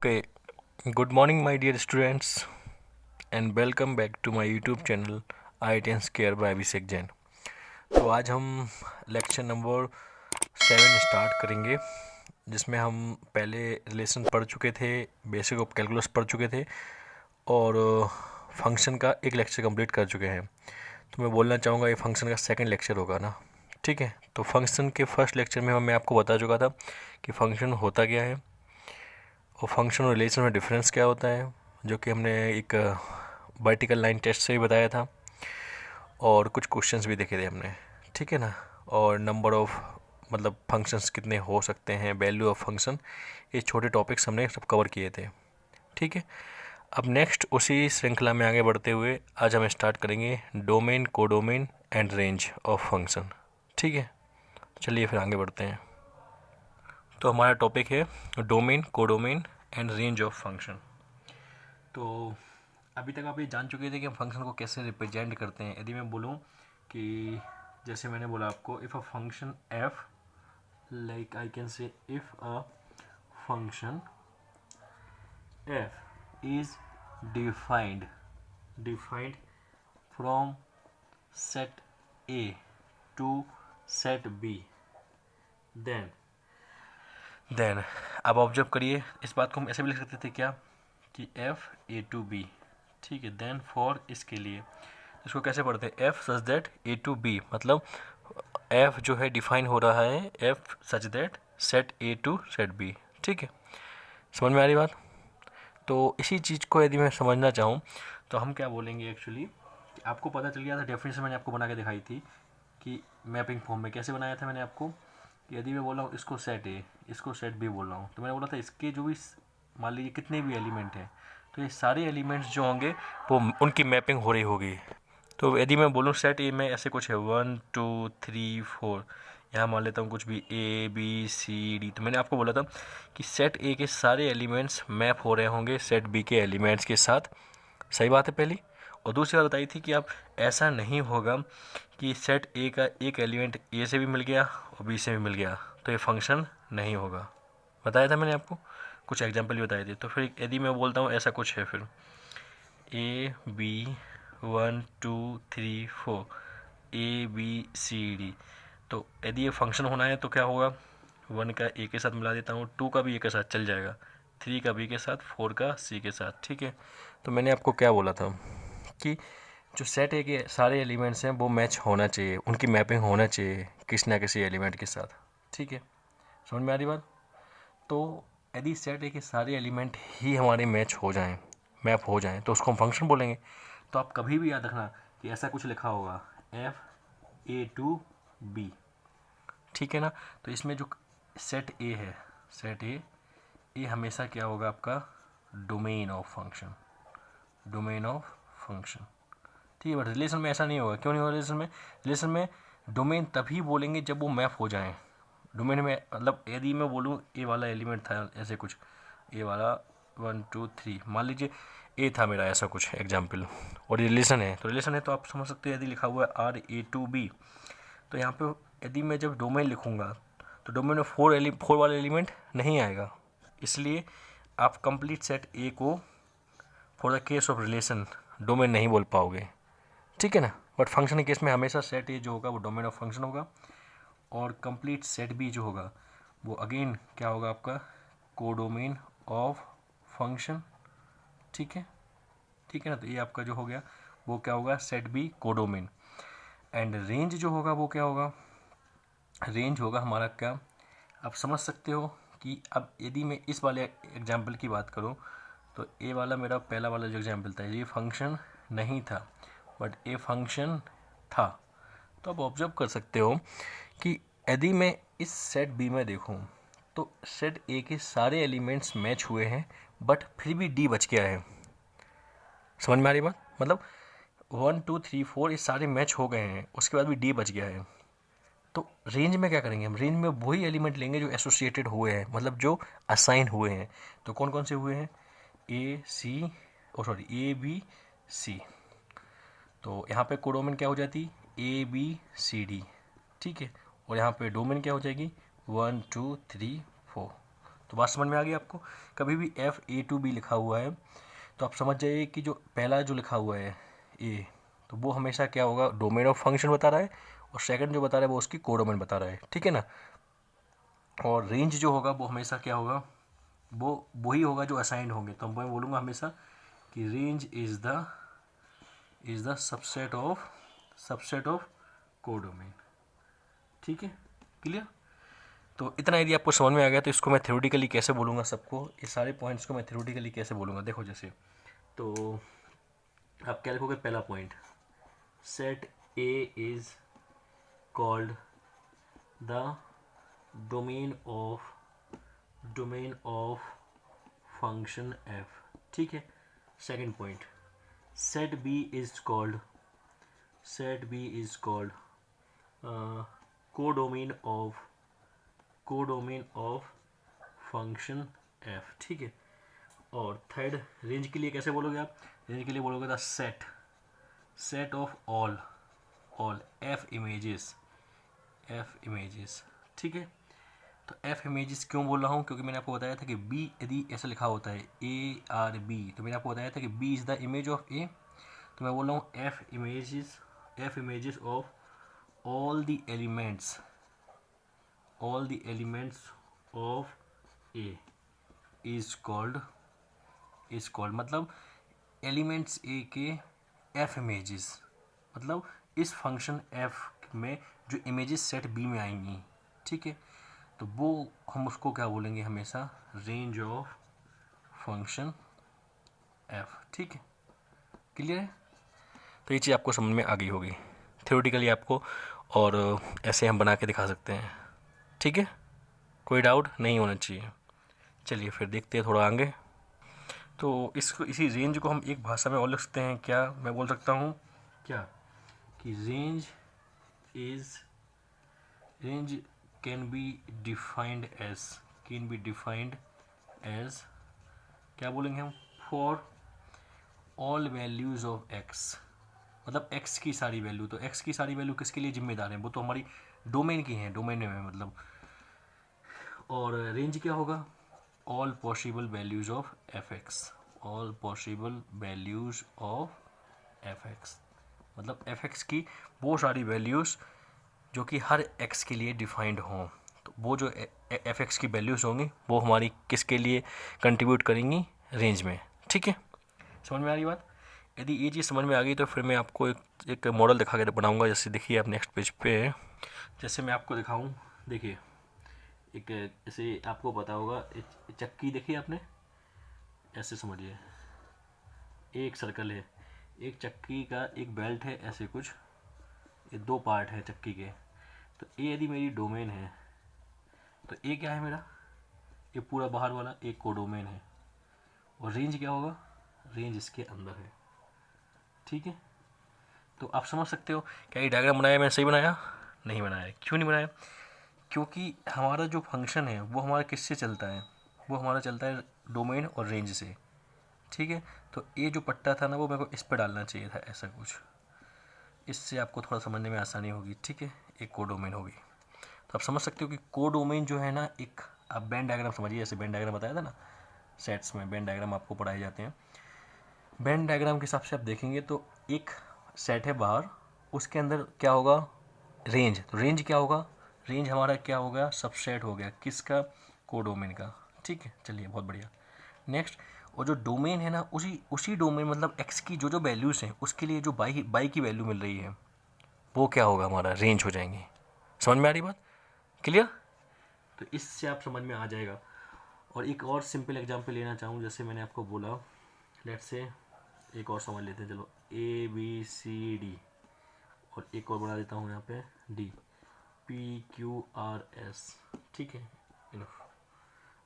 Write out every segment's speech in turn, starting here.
Okay, good morning, my dear students, and welcome back to my YouTube channel IIT and Scare by अभिषेक जैन। तो आज हम lecture number 7 start करेंगे, जिसमें हम पहले रिलेशन पढ़ चुके थे, बेसिक ऑफ कैलकुलस पढ़ चुके थे और फंक्शन का एक लेक्चर कंप्लीट कर चुके हैं। तो मैं बोलना चाहूँगा ये फंक्शन का सेकंड लेक्चर होगा ना, ठीक है। तो फंक्शन के फर्स्ट लेक्चर में मैं आपको बता चुका था कि फंक्शन होता क्या है और फंक्शन और रिलेशन में डिफरेंस क्या होता है, जो कि हमने एक वर्टिकल लाइन टेस्ट से भी बताया था और कुछ क्वेश्चंस भी देखे थे हमने, ठीक है ना। और नंबर ऑफ़ मतलब फंक्शंस कितने हो सकते हैं, वैल्यू ऑफ फंक्शन, ये छोटे टॉपिक्स हमने सब कवर किए थे, ठीक है। अब नेक्स्ट उसी श्रृंखला में आगे बढ़ते हुए आज हम स्टार्ट करेंगे domain, codomain and range of function, ठीक है। चलिए फिर आगे बढ़ते हैं। तो हमारा टॉपिक है domain, codomain and range of function. तो अभी तक आप ये जान चुके थे कि हम फंक्शन को कैसे रिप्रेजेंट करते हैं। यदि मैं बोलूँ कि जैसे मैंने बोला आपको, if a function F, like I can say if a function F is defined from set A to set B, then अब ऑब्जर्व करिए, इस बात को हम ऐसे भी लिख सकते थे क्या कि एफ ए टू बी, ठीक है। देन फॉर इसके लिए इसको कैसे पढ़ते हैं, F such that A to B, मतलब एफ जो है डिफाइन हो रहा है F such that set A to set B, ठीक है। समझ में आ रही बात। तो इसी चीज़ को यदि मैं समझना चाहूँ तो हम क्या बोलेंगे एक्चुअली, आपको पता चल गया था, डेफिनेशन मैंने आपको बना के दिखाई थी कि मैपिंग फॉर्म में कैसे बनाया था मैंने आपको, कि यदि मैं बोल रहा हूँ इसको सेट ए, इसको सेट बी बोल रहा हूँ, तो मैंने बोला था इसके जो भी मान लीजिए कितने भी एलिमेंट हैं, तो ये सारे एलिमेंट्स जो होंगे वो उनकी मैपिंग हो रही होगी। तो यदि मैं बोलूँ सेट ए में ऐसे कुछ है 1 2 3 4, यहाँ मान लेता हूँ कुछ भी ए बी सी डी, तो मैंने आपको बोला था कि सेट ए के सारे एलिमेंट्स मैप हो रहे होंगे सेट बी के एलिमेंट्स के साथ। सही बात है पहली। और दूसरी बात बताई थी कि अब ऐसा नहीं होगा कि सेट ए का एक एलिमेंट ए से भी मिल गया और बी से भी मिल गया, तो ये फंक्शन नहीं होगा। बताया था मैंने आपको, कुछ एग्जांपल भी बताए थे। तो फिर यदि मैं बोलता हूँ ऐसा कुछ है, फिर A B 1 2 3 4 A B C D, तो यदि ये फंक्शन होना है तो क्या होगा, 1 का ए के साथ मिला देता हूँ, 2 का भी ए के साथ चल जाएगा, 3 का बी के साथ, 4 का सी के साथ, ठीक है। तो मैंने आपको क्या बोला था कि जो सेट ए के सारे एलिमेंट्स हैं वो मैच होना चाहिए, उनकी मैपिंग होना चाहिए किसी ना किसी एलिमेंट के साथ, ठीक है। समझ में आ रही बात। तो यदि सेट ए के सारे एलिमेंट ही हमारे मैच हो जाएं, मैप हो जाएं, तो उसको हम फंक्शन बोलेंगे। तो आप कभी भी याद रखना कि ऐसा कुछ लिखा होगा एफ ए टू बी, ठीक है ना। तो इसमें जो सेट ए है, सेट ए हमेशा क्या होगा आपका domain of function, domain of function, ठीक है। बट रिलेशन में ऐसा नहीं होगा। क्यों नहीं होगा रिलेशन में डोमेन तभी बोलेंगे जब वो मैप हो जाएं। डोमेन में मतलब यदि मैं बोलूँ ए वाला एलिमेंट था ऐसे कुछ, ए वाला 1 2 3, मान लीजिए ए था मेरा, ऐसा कुछ एग्जाम्पल, और रिलेशन है, तो रिलेशन है तो आप समझ सकते हैं यदि लिखा हुआ है आर ए टू बी, तो यहाँ पे यदि मैं जब डोमेन लिखूँगा तो डोमेन में फोर वाला एलिमेंट नहीं आएगा। इसलिए आप कंप्लीट सेट ए को for the case of relation domain नहीं बोल पाओगे, ठीक है ना। बट फंक्शन के केस में हमेशा सेट ए जो होगा वो डोमेन ऑफ फंक्शन होगा, और कंप्लीट सेट बी जो होगा वो अगेन क्या होगा आपका कोडोमेन ऑफ फंक्शन, ठीक है, ठीक है ना। तो ये आपका जो हो गया वो क्या होगा set B codomain. And range जो होगा वो क्या होगा, रेंज होगा हमारा क्या, आप समझ सकते हो कि अब यदि मैं इस वाले एग्जाम्पल की बात करूँ तो ए वाला मेरा पहला वाला जो एग्जाम्पल था ये फंक्शन नहीं था बट ए फंक्शन था। तो आप ऑब्जर्व कर सकते हो कि यदि मैं इस सेट बी में देखूं तो सेट ए के सारे एलिमेंट्स मैच हुए हैं बट फिर भी डी बच गया है। समझ में आ रही बात, मतलब 1 2 3 4 ये सारे मैच हो गए हैं, उसके बाद भी डी बच गया है। तो रेंज में क्या करेंगे, हम रेंज में वही एलिमेंट लेंगे जो एसोसिएटेड हुए हैं, मतलब जो असाइन हुए हैं। तो कौन कौन से हुए हैं, ए सी ए बी सी, तो यहाँ पे कोडोमेन क्या हो जाती ए बी सी डी, ठीक है। और यहाँ पे डोमेन क्या हो जाएगी 1 2 3 4। तो बात समझ में आ गई आपको। कभी भी एफ ए टू बी लिखा हुआ है तो आप समझ जाइए कि जो पहला जो लिखा हुआ है ए, तो वो हमेशा क्या होगा, डोमेन ऑफ फंक्शन बता रहा है, और सेकंड जो बता रहा है वो उसकी कोडोमेन बता रहा है, ठीक है ना। और रेंज जो होगा वो हमेशा क्या होगा, वो वही होगा जो असाइंड होंगे। तो मैं बोलूँगा हमेशा कि range is the subset of codomain, ठीक है, क्लियर। तो इतना यदि आपको समझ में आ गया तो इसको मैं थ्योरेटिकली कैसे बोलूँगा सबको, ये सारे पॉइंट्स को मैं थ्योरेटिकली कैसे बोलूँगा, देखो जैसे तो आप क्या लिखोगे, पहला point, set A is called the domain of function F, ठीक है। Second point, set B is called codomain of function F, ठीक है। और थर्ड, रेंज के लिए कैसे बोलोगे आप, रेंज के लिए बोलोगे the set of all F images, ठीक है। तो एफ इमेजेस क्यों बोल रहा हूँ, क्योंकि मैंने आपको बताया था कि बी यदि ऐसा लिखा होता है ARB, तो मैंने आपको बताया था कि B is the image of A, तो मैं बोल रहा हूँ F images of all the elements of A is called मतलब एलिमेंट्स ए के एफ इमेजेस, मतलब इस फंक्शन एफ में जो इमेजेस सेट बी में आएंगी, ठीक है, तो वो हम उसको क्या बोलेंगे हमेशा, रेंज ऑफ फंक्शन एफ, ठीक है, क्लियर है। तो ये चीज़ आपको समझ में आ गई होगी थ्योरेटिकली आपको, और ऐसे हम बना के दिखा सकते हैं, ठीक है, कोई डाउट नहीं होना चाहिए। चलिए फिर देखते हैं थोड़ा आगे। तो इसी रेंज को हम एक भाषा में और लिख सकते हैं, क्या मैं बोल सकता हूँ क्या, कि range can be defined as क्या बोलेंगे हम, for all values of X, मतलब एक्स की सारी वैल्यू। तो एक्स की सारी वैल्यू किसके लिए जिम्मेदार है, वो तो हमारी डोमेन की हैं, डोमेन में मतलब। और रेंज क्या होगा, all possible values of F x, मतलब एफ एक्स की वो सारी वैल्यूज़ जो कि हर एक्स के लिए डिफाइंड हों। तो वो जो एफ एक्स की वैल्यूज़ होंगी वो हमारी किसके लिए कंट्रीब्यूट करेंगी, रेंज में, ठीक है। समझ में आ रही बात। यदि ये चीज़ समझ में आ गई तो फिर मैं आपको एक मॉडल दिखा के बनाऊँगा। जैसे देखिए आप नेक्स्ट पेज पे, जैसे मैं आपको दिखाऊँ, देखिए एक ऐसे आपको पता होगा, चक्की देखिए आपने, ऐसे समझिए एक सर्कल है, एक चक्की का एक बेल्ट है, ऐसे कुछ ये दो पार्ट है चक्की के। तो ये यदि मेरी डोमेन है तो ये क्या है मेरा, ये पूरा बाहर वाला एक कोडोमेन है, और रेंज क्या होगा, रेंज इसके अंदर है, ठीक है। तो आप समझ सकते हो क्या ये डायग्राम बनाया मैंने सही बनाया, नहीं बनाया। क्यों नहीं बनाया, क्योंकि हमारा जो फंक्शन है वो हमारा किससे चलता है, वो हमारा चलता है डोमेन और रेंज से, ठीक है। तो ये जो पट्टा था ना वो मेरे को इस पर डालना चाहिए था, ऐसा कुछ, इससे आपको थोड़ा समझने में आसानी होगी, ठीक है। एक कोडोमेन होगी, तो आप समझ सकते हो कि कोडोमेन जो है ना, एक आप बेन डायग्राम समझिए, जैसे बेन डायग्राम बताया था ना सेट्स में, बेन डायग्राम आपको पढ़ाए जाते हैं। बेन डायग्राम के हिसाब से आप देखेंगे तो एक सेट है बाहर, उसके अंदर क्या होगा, रेंज। तो रेंज क्या होगा, रेंज हमारा क्या हो गया, सबसेट हो गया किसका, कोडोमेन का, ठीक है। चलिए बहुत बढ़िया। नेक्स्ट, और जो डोमेन है ना, उसी डोमेन मतलब एक्स की जो वैल्यूज़ हैं उसके लिए जो बाई की वैल्यू मिल रही है वो क्या होगा, हमारा रेंज हो जाएंगी। समझ में आ रही बात, क्लियर। तो इससे आप समझ में आ जाएगा। और एक और सिंपल एग्जांपल लेना चाहूँ, जैसे मैंने आपको बोला, लेट्स से एक और समझ लेते हैं, चलो ABCD, और एक और बना देता हूँ यहाँ पे DPQRS, ठीक है, इनफ।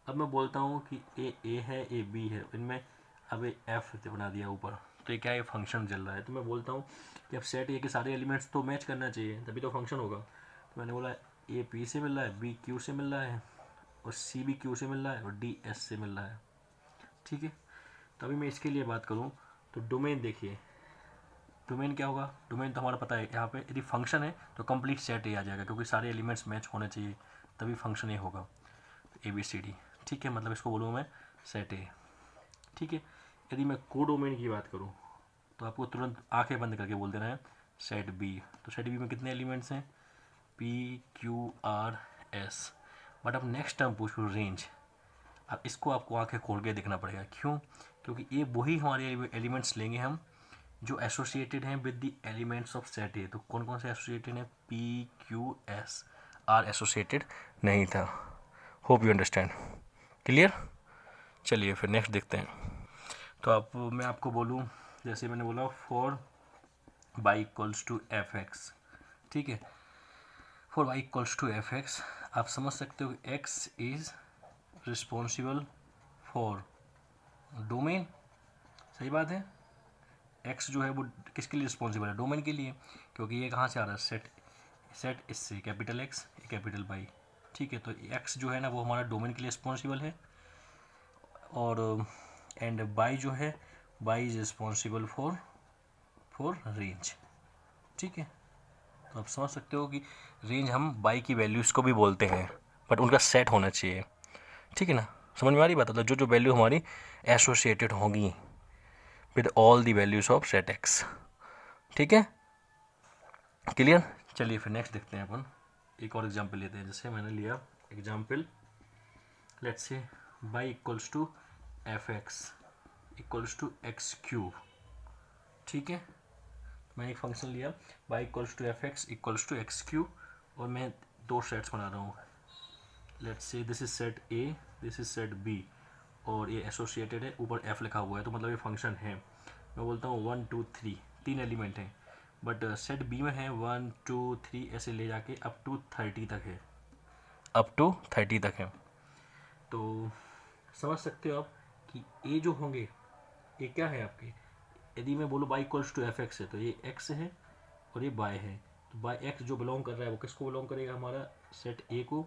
अब मैं बोलता हूँ कि A है, A B है, इनमें अब F बना दिया ऊपर, तो ये क्या है, फंक्शन चल रहा है। तो मैं बोलता हूँ कि अब सेट ए के सारे एलिमेंट्स तो मैच करना चाहिए तभी तो फंक्शन होगा। तो मैंने बोला A P से मिल रहा है, B Q से मिल रहा है, और C भी Q से मिल रहा है, और D S से मिल रहा है, ठीक है। तो अभी मैं इसके लिए बात करूँ तो डोमेन देखिए, डोमेन क्या होगा, डोमेन तो हमारा पता है, यहाँ पे यदि फंक्शन है तो कंप्लीट सेट ए आ जाएगा, क्योंकि सारे एलिमेंट्स मैच होने चाहिए तभी फंक्शन ए होगा। ABCD, ठीक है, मतलब इसको बोलूँ मैं सेट ए। ठीक है, यदि मैं कोडोमेन की बात करूँ तो आपको तुरंत आंखें बंद करके बोल देना है सेट बी। तो सेट बी में कितने एलिमेंट्स हैं, P Q R S. But अब नेक्स्ट टर्म पूछूँ रेंज, अब इसको आपको आंखें खोल के देखना पड़ेगा। क्यों? क्योंकि ये वही हमारे एलिमेंट्स लेंगे हम जो एसोसिएटेड हैं with the elements of set A. तो कौन कौन से एसोसिएटेड हैं, P Q S. R associated नहीं था। Hope you understand. क्लियर? चलिए फिर नेक्स्ट देखते हैं। तो आप मैं आपको बोलूँ, जैसे मैंने बोला for y equals to F X. ठीक है, for y equals to F X आप समझ सकते हो कि x is responsible for domain. सही बात है, x जो है वो किसके लिए रिस्पॉन्सिबल है, डोमेन के लिए, क्योंकि ये कहाँ से आ रहा है, सेट इससे कैपिटल X कैपिटल Y। ठीक है, तो x जो है ना वो हमारा डोमेन के लिए रिस्पॉन्सिबल है, और एंड y जो है y is responsible for range. ठीक है, तो आप समझ सकते हो कि रेंज हम y की वैल्यूज़ को भी बोलते हैं, बट उनका सेट होना चाहिए। ठीक है ना, समझ में आ रही बात? मतलब जो वैल्यू हमारी एसोसिएटेड होंगी with all the values of set x. ठीक है, क्लियर? चलिए फिर नेक्स्ट देखते हैं अपन, एक और एग्जांपल लेते हैं। जैसे मैंने लिया example, let's say y equals to F X equals to X cube. ठीक है, मैं एक फंक्शन लिया y equals to F X equals to X cube, और मैं दो सेट्स बना रहा हूँ। Let's say this is set A, this is set B, और ये एसोसिएटेड है, ऊपर f लिखा हुआ है, तो मतलब ये फंक्शन है। मैं बोलता हूँ 1 2 3, तीन एलिमेंट हैं, बट सेट बी में है 1 2 3 ऐसे ले जाके अप टू 30 तक है, अप टू 30 तक है। तो समझ सकते हो आप कि ये जो होंगे ये क्या है आपके, यदि मैं बोलूँ y equals to F X है तो ये x है और ये y है। तो y x जो बिलोंग कर रहा है वो किसको बिलोंग करेगा, हमारा सेट a को,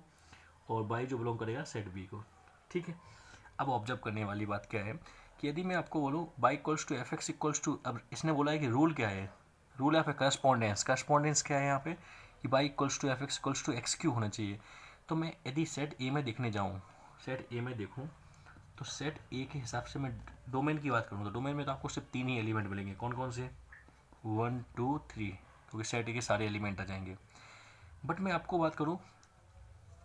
और y जो बिलोंग करेगा सेट b को। ठीक है, अब ऑब्जर्व करने वाली बात क्या है कि यदि मैं आपको बोलूँ y equals to F X equals to, अब इसने बोला है कि रूल क्या है, रूल है करस्पॉन्डेंस। करस्पॉन्डेंस क्या है यहाँ पे कि y equals to F X equals to X cube होना चाहिए। तो मैं यदि सेट ए में देखने जाऊँ, सेट ए में देखूँ, तो सेट ए के हिसाब से मैं डोमेन की बात करूँ तो डोमेन में तो आपको सिर्फ तीन ही एलिमेंट मिलेंगे। कौन कौन से, 1 2 3, क्योंकि सेट ए के सारे एलिमेंट आ जाएंगे। बट मैं आपको बात करूँ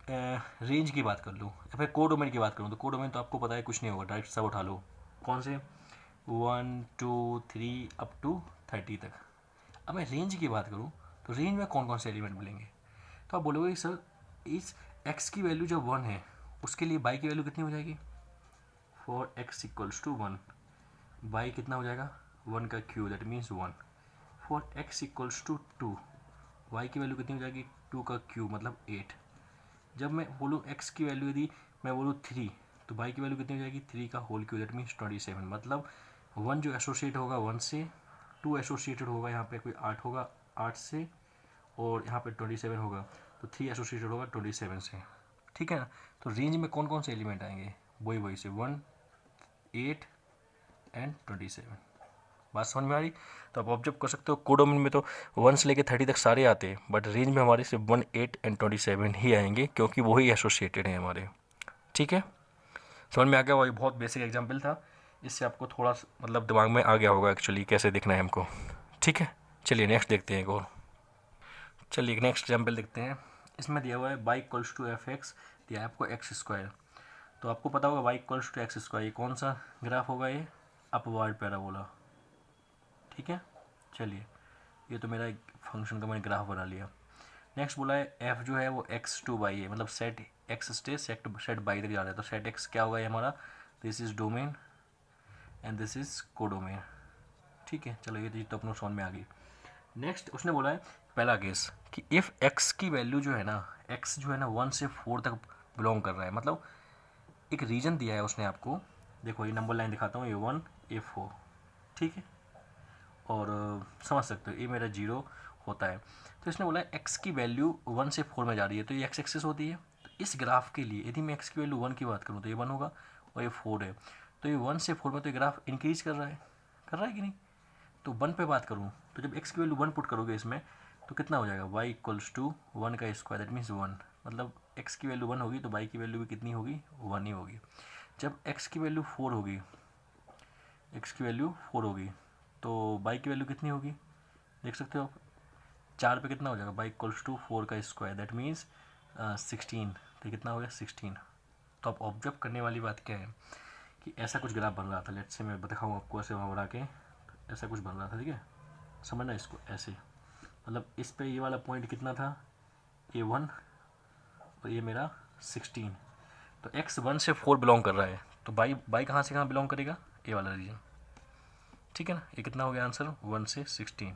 रेंज की बात कर लूँ या फिर को डोमेन की बात करूँ, तो को डोमेन तो आपको पता है कुछ नहीं होगा, डायरेक्ट सब उठा लो। कौन से, 1 2 3 अप टू 30 तक। अब मैं रेंज की बात करूँ तो रेंज में कौन कौन से एलिमेंट मिलेंगे, तो आप बोलोगे सर इस x की वैल्यू जब 1 है उसके लिए y की वैल्यू कितनी हो जाएगी, for x equals to 1, y कितना हो जाएगा 1 का cube, that means 1। For x equals to 2, y की वैल्यू कितनी हो जाएगी 2 का क्यू मतलब 8। जब मैं बोलूँ x की वैल्यू यदि मैं बोलूँ 3, तो y की वैल्यू कितनी हो जाएगी 3 का होल क्यू, दैट मीन्स 27। मतलब 1 जो एसोसिएट होगा 1 से, 2 एसोसिएटेड होगा यहाँ पे कोई 8 होगा 8 से, और यहाँ पे 27 होगा, तो 3 एसोसिएटेड होगा 27 से। ठीक है ना, तो रेंज में कौन कौन से एलिमेंट आएंगे, वही से 1 8 एंड 27। बात समझ में आ रही? तो आप ऑब्जर्व कर सकते हो कोडोमेन में तो 1 से लेकर 30 तक सारे आते हैं, बट रेंज में हमारे सिर्फ 1 8 एंड 27 ही आएंगे, क्योंकि वही एसोसिएटेड हैं हमारे। ठीक है, समझ में आ गया? वही बहुत बेसिक एग्जाम्पल था, इससे आपको थोड़ा मतलब दिमाग में आ गया होगा एक्चुअली कैसे देखना है हमको। ठीक है, चलिए नेक्स्ट देखते हैं एक और। चलिए नेक्स्ट एग्जाम्पल देखते हैं। इसमें दिया हुआ है y equals to F X, दिया है आपको एक्स स्क्वायर। तो आपको पता होगा y equals to X square, ये कौन सा ग्राफ होगा, ये अपवर्ड पैराबोला। ठीक है, चलिए ये तो मेरा एक फंक्शन का मैंने ग्राफ बना लिया। नेक्स्ट बोला है f जो है वो x टू y है, मतलब set x stay set y तक जा रहा है, तो सेट x क्या होगा ये हमारा, this is domain and this is codomain. ठीक है, चलो ये तो अपने समझ में आ गई। नेक्स्ट उसने बोला है पहला केस कि इफ़ x की वैल्यू जो है ना, x जो है ना 1 से 4 तक बिलोंग कर रहा है, मतलब एक रीजन दिया है उसने आपको। देखो ये नंबर लाइन दिखाता हूँ, A1 A4। ठीक है, और समझ सकते हो ये मेरा 0 होता है। तो इसने बोला है x की वैल्यू 1 से 4 में जा रही है, तो ये x एक्सिस होती है। तो इस ग्राफ के लिए यदि मैं x की वैल्यू 1 की बात करूँ तो ये 1 होगा, और ये 4 है, तो ये 1 से 4 में तो ये ग्राफ इंक्रीज कर रहा है कि नहीं। तो 1 पे बात करूँ तो जब x की वैल्यू 1 पुट करोगे इसमें तो कितना हो जाएगा, y इक्वल्स टू 1 का स्क्वायर, दैट मीन्स 1। मतलब x की वैल्यू 1 होगी तो y की वैल्यू भी कितनी होगी, 1 ही होगी। जब x की वैल्यू 4 होगी, x की वैल्यू 4 होगी तो y की वैल्यू कितनी होगी, देख सकते हो आप, 4 पे कितना हो जाएगा, y इक्वल्स टू 4 का स्क्वायर, दैट मीन्स 16, तो कितना हो गया 16। तो अब ऑब्जर्व करने वाली बात क्या है कि ऐसा कुछ ग्राफ बन रहा था, लेट्स से मैं दिखाऊँ आपको ऐसे वहाँ बना के, ऐसा कुछ बन रहा था, ठीक है, समझना इसको ऐसे, मतलब इस पे ये वाला पॉइंट कितना था, A1 और ये मेरा 16, तो x 1 से 4 बिलोंग कर रहा है, तो बाई कहाँ से कहाँ बिलोंग करेगा, ये वाला रीजन, ठीक है ना। ये कितना हो गया आंसर, 1 से 16,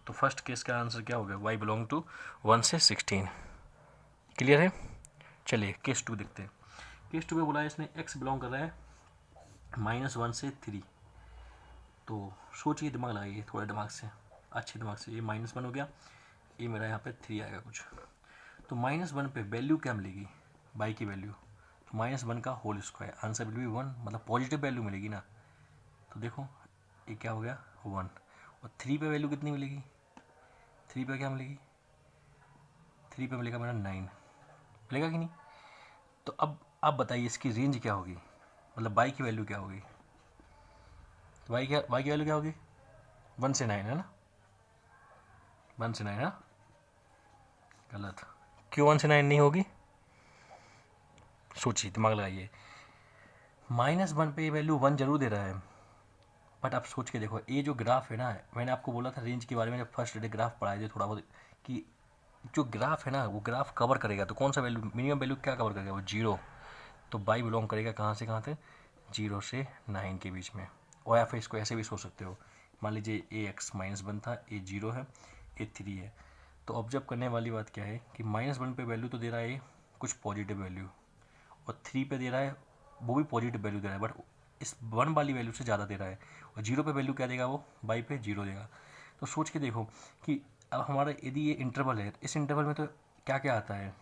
तो फर्स्ट केस का आंसर क्या हो गया, y बिलोंग टू 1 से 16। क्लियर है। चलिए केस 2 देखते हैं। केस 2 में बोला है इसने x बिलोंग कर रहा है -1 से 3, तो सोचिए, दिमाग लगाइए थोड़ा दिमाग से, अच्छे दिमाग से। ये -1 हो गया, ये मेरा यहाँ पे 3 आएगा कुछ, तो -1 पे वैल्यू क्या मिलेगी, बाई की वैल्यू, तो -1 का whole square, answer will be 1, मतलब पॉजिटिव वैल्यू मिलेगी ना। तो देखो ये क्या हो गया 1, और 3 पे वैल्यू कितनी मिलेगी, 3 पे क्या मिलेगी, 3 पे मिलेगा मेरा 9, मिलेगा कि नहीं। तो अब आप बताइए इसकी रेंज क्या होगी, मतलब बाई की वैल्यू क्या होगी, तो बाई की वैल्यू क्या होगी, 1 से 9 है ना, 1 से 9 है ना, गलत, क्यों 1 से 9 नहीं होगी, सोचिए दिमाग लगाइए। -1 पे वैल्यू 1 जरूर दे रहा है, बट आप सोच के देखो, ये जो ग्राफ है ना, मैंने आपको बोला था रेंज के बारे में जब फर्स्ट डे ग्राफ पढ़ाए थे थोड़ा बहुत, कि जो ग्राफ है ना वो ग्राफ कवर करेगा, तो कौन सा वैल्यू, मिनिमम वैल्यू क्या कवर करेगा, वो 0, तो बाई बिलोंग करेगा कहाँ से कहाँ तक, 0 से 9 के बीच में। और या फिर इसको ऐसे भी सोच सकते हो, मान लीजिए ए x -1 था, ए 0 है, ए 3 है, तो ऑब्जर्व करने वाली बात क्या है कि -1 पे वैल्यू तो दे रहा है कुछ पॉजिटिव वैल्यू, और 3 पे दे रहा है वो भी पॉजिटिव वैल्यू दे रहा है, बट इस 1 वाली वैल्यू से ज़्यादा दे रहा है, और 0 पे वैल्यू क्या देगा, वो बाई पे 0 देगा। तो सोच के देखो कि अब हमारा यदि ये इंटरवल है, इस इंटरवल में तो क्या क्या आता है,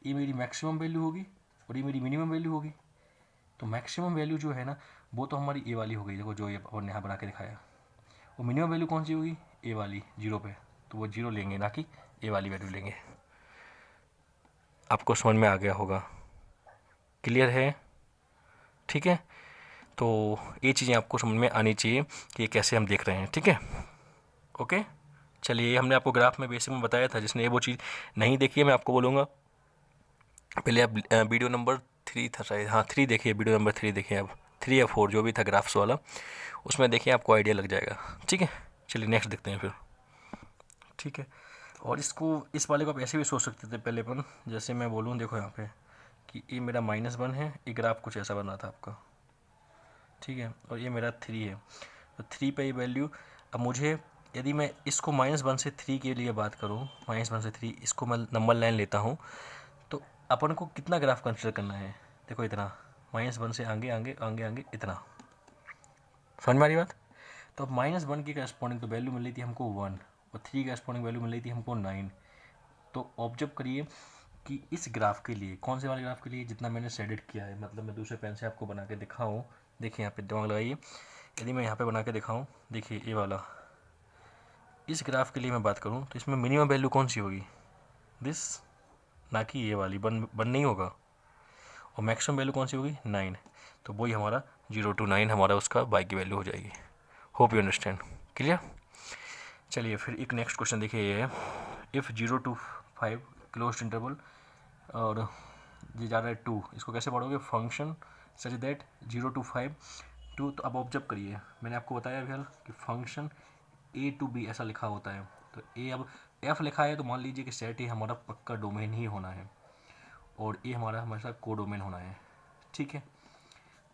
ये मेरी मैक्सिमम वैल्यू होगी और ये मेरी मिनिमम वैल्यू होगी। तो मैक्सिमम वैल्यू जो है ना वो तो हमारी ए वाली हो गई, देखो जो ये अपन यहाँ बना के दिखाया, वो मिनिमम वैल्यू कौन सी होगी, ए वाली 0 पे, तो वो 0 लेंगे ना कि ए वाली वैल्यू लेंगे। आपको समझ में आ गया होगा, क्लियर है, ठीक है। तो ये चीज़ें आपको समझ में आनी चाहिए कि ये कैसे हम देख रहे हैं, ठीक है, ओके। चलिए हमने आपको ग्राफ में बेसिक में बताया था, जिसने ये वो चीज़ नहीं देखी है मैं आपको बोलूँगा, पहले आप वीडियो नंबर 3 था शायद, हाँ 3 देखिए, वीडियो नंबर 3 देखिए आप, 3 या 4 जो भी था ग्राफ्स वाला, उसमें देखिए आपको आइडिया लग जाएगा, ठीक है। चलिए नेक्स्ट देखते हैं फिर, ठीक है। और इसको, इस वाले को आप ऐसे भी सोच सकते थे पहले अपन, जैसे मैं बोलूँ, देखो यहाँ पे कि ये मेरा -1 है, ये ग्राफ कुछ ऐसा बना था आपका, ठीक है, और ये मेरा 3 है, तो 3 पे ये वैल्यू, अब मुझे यदि मैं इसको -1 से 3 के लिए बात करूँ, -1 से 3 इसको मैं नंबर लाइन लेता हूँ, तो अपन को कितना ग्राफ कंसिडर करना है, देखो इतना, -1 से आगे आगे आगे आगे इतना, समझ में आ रही बात। तो अब -1 की करस्पॉन्डिंग तो वैल्यू मिल रही थी हमको 1, और 3 की करस्पॉन्डिंग वैल्यू मिल रही थी हमको 9। तो ऑब्जर्व करिए कि इस ग्राफ के लिए, कौन से वाले ग्राफ के लिए, जितना मैंने शेडेड किया है, मतलब मैं दूसरे पेन से आपको बना के दिखाऊँ, देखिए यहाँ पे दिमाग लगाइए, यदि मैं यहाँ पे बना के दिखाऊँ, देखिए ये वाला, इस ग्राफ के लिए मैं बात करूँ तो इसमें मिनिमम वैल्यू कौन सी होगी, दिस, ना कि ये वाली, वन नहीं होगा, और मैक्सिमम वैल्यू कौन सी होगी, 9, तो वही हमारा 0 to 9 हमारा उसका बाई की वैल्यू हो जाएगी। Hope you understand, clear. चलिए फिर एक नेक्स्ट क्वेश्चन देखिए, ये है इफ़ 0 to 5 क्लोज्ड इंटरवल, और ये जा रहा है 2, इसको कैसे पढ़ोगे, फंक्शन सच दैट 0 to 5 2। तो अब ऑब्जर्व करिए, मैंने आपको बताया भी कि फंक्शन A to B ऐसा लिखा होता है, तो ए, अब F लिखा है तो मान लीजिए कि सेट ए हमारा पक्का डोमेन ही होना है, और ए हमारा हमेशा कोडोमेन होना है, ठीक है।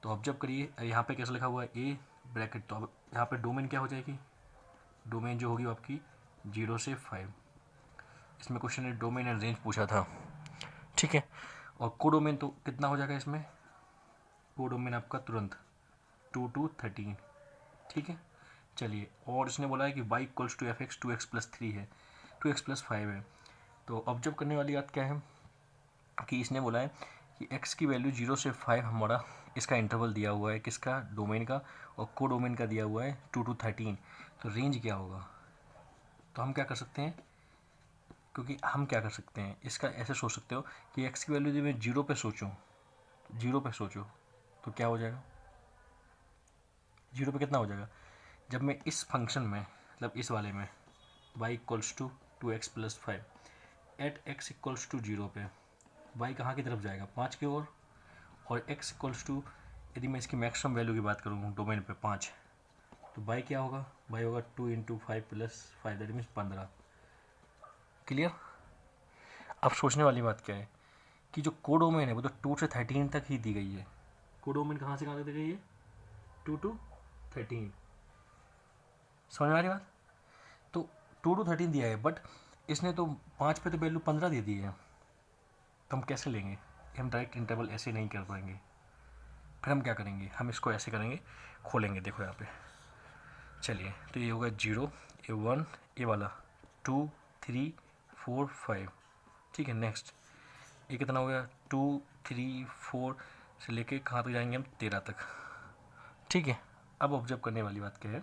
तो ऑब्जर्व करिए यहाँ पे कैसा लिखा हुआ है, ए ब्रैकेट, तो अब यहाँ पे डोमेन क्या हो जाएगी, डोमेन जो होगी वो आपकी 0 से 5, इसमें क्वेश्चन ने डोमेन एंड रेंज पूछा था, ठीक है। और कोडोमेन तो कितना हो जाएगा इसमें, कोडोमेन आपका तुरंत 2 to 13, ठीक है। चलिए, और इसने बोला है कि y equals to F X 2x+3 है, 2x+5 है। तो ऑब्जर्व करने वाली बात क्या है कि इसने बोला है कि x की वैल्यू 0 से 5 हमारा इसका इंटरवल दिया हुआ है, किसका, डोमेन का, और कोडोमेन का दिया हुआ है 2 to 13, तो रेंज क्या होगा। तो हम क्या कर सकते हैं, क्योंकि हम क्या कर सकते हैं, इसका ऐसे सोच सकते हो कि x की वैल्यू यदि मैं 0 पे सोचूं, 0 पे सोचूं तो क्या हो जाएगा, 0 पे कितना हो जाएगा, जब मैं इस फंक्शन में मतलब इस वाले में y equals to 2x plus 5 at x equals to 0 पे y कहाँ की तरफ जाएगा, 5 की ओर, और x इक्वल्स टू यदि मैं इसकी मैक्सिमम वैल्यू की बात करूँ डोमेन पे 5, तो y क्या होगा, y होगा 2 into 5 plus 5 that means 15। Clear. अब सोचने वाली बात क्या है कि जो कोडोमेन है वो तो 2 से 13 तक ही दी गई है। कोडोमेन कहाँ से कहाँ तक दी गई है, 2 to 13। समझ में आ रही बात। तो 2 to 13 दिया है, बट इसने तो 5 पे तो वैल्यू 15 दे दी है, तो हम कैसे लेंगे, हम डायरेक्ट इंटरवल ऐसे नहीं कर पाएंगे। फिर हम क्या करेंगे, हम इसको ऐसे करेंगे, खोलेंगे, देखो यहाँ पे, चलिए, तो ये होगा 0, ये 1, ये वाला 2, 3, 4, 5, ठीक है। नेक्स्ट ये कितना हो गया, 2, 3, 4 से लेके कहाँ तक जाएंगे हम, 13 तक, ठीक है। अब ऑब्जर्व करने वाली बात क्या है,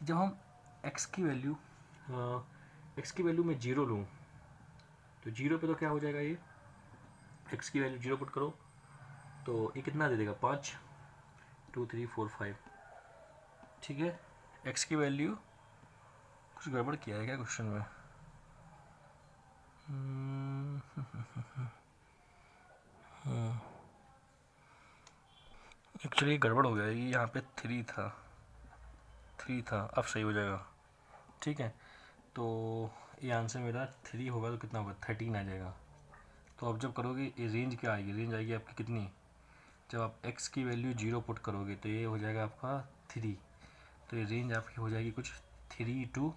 जब हम x की वैल्यू में 0 लूँ तो 0 पे तो क्या हो जाएगा, ये x की वैल्यू 0 पुट करो तो ये कितना दे देगा, 5, 2, 3, 4, 5, ठीक है। x की वैल्यू, कुछ गड़बड़ किया है क्या क्वेश्चन में, एक्चुअली गड़बड़ हो गया, ये यहाँ पे 3 था, 3 था, अब सही हो जाएगा, ठीक है। तो ये आंसर मेरा 3 होगा तो कितना होगा, 13 आ जाएगा। तो अब जब करोगे ये रेंज क्या आएगी, रेंज आएगी आपकी कितनी, जब आप x की वैल्यू 0 पुट करोगे तो ये हो जाएगा आपका 3, तो ये रेंज आपकी हो जाएगी कुछ 3 to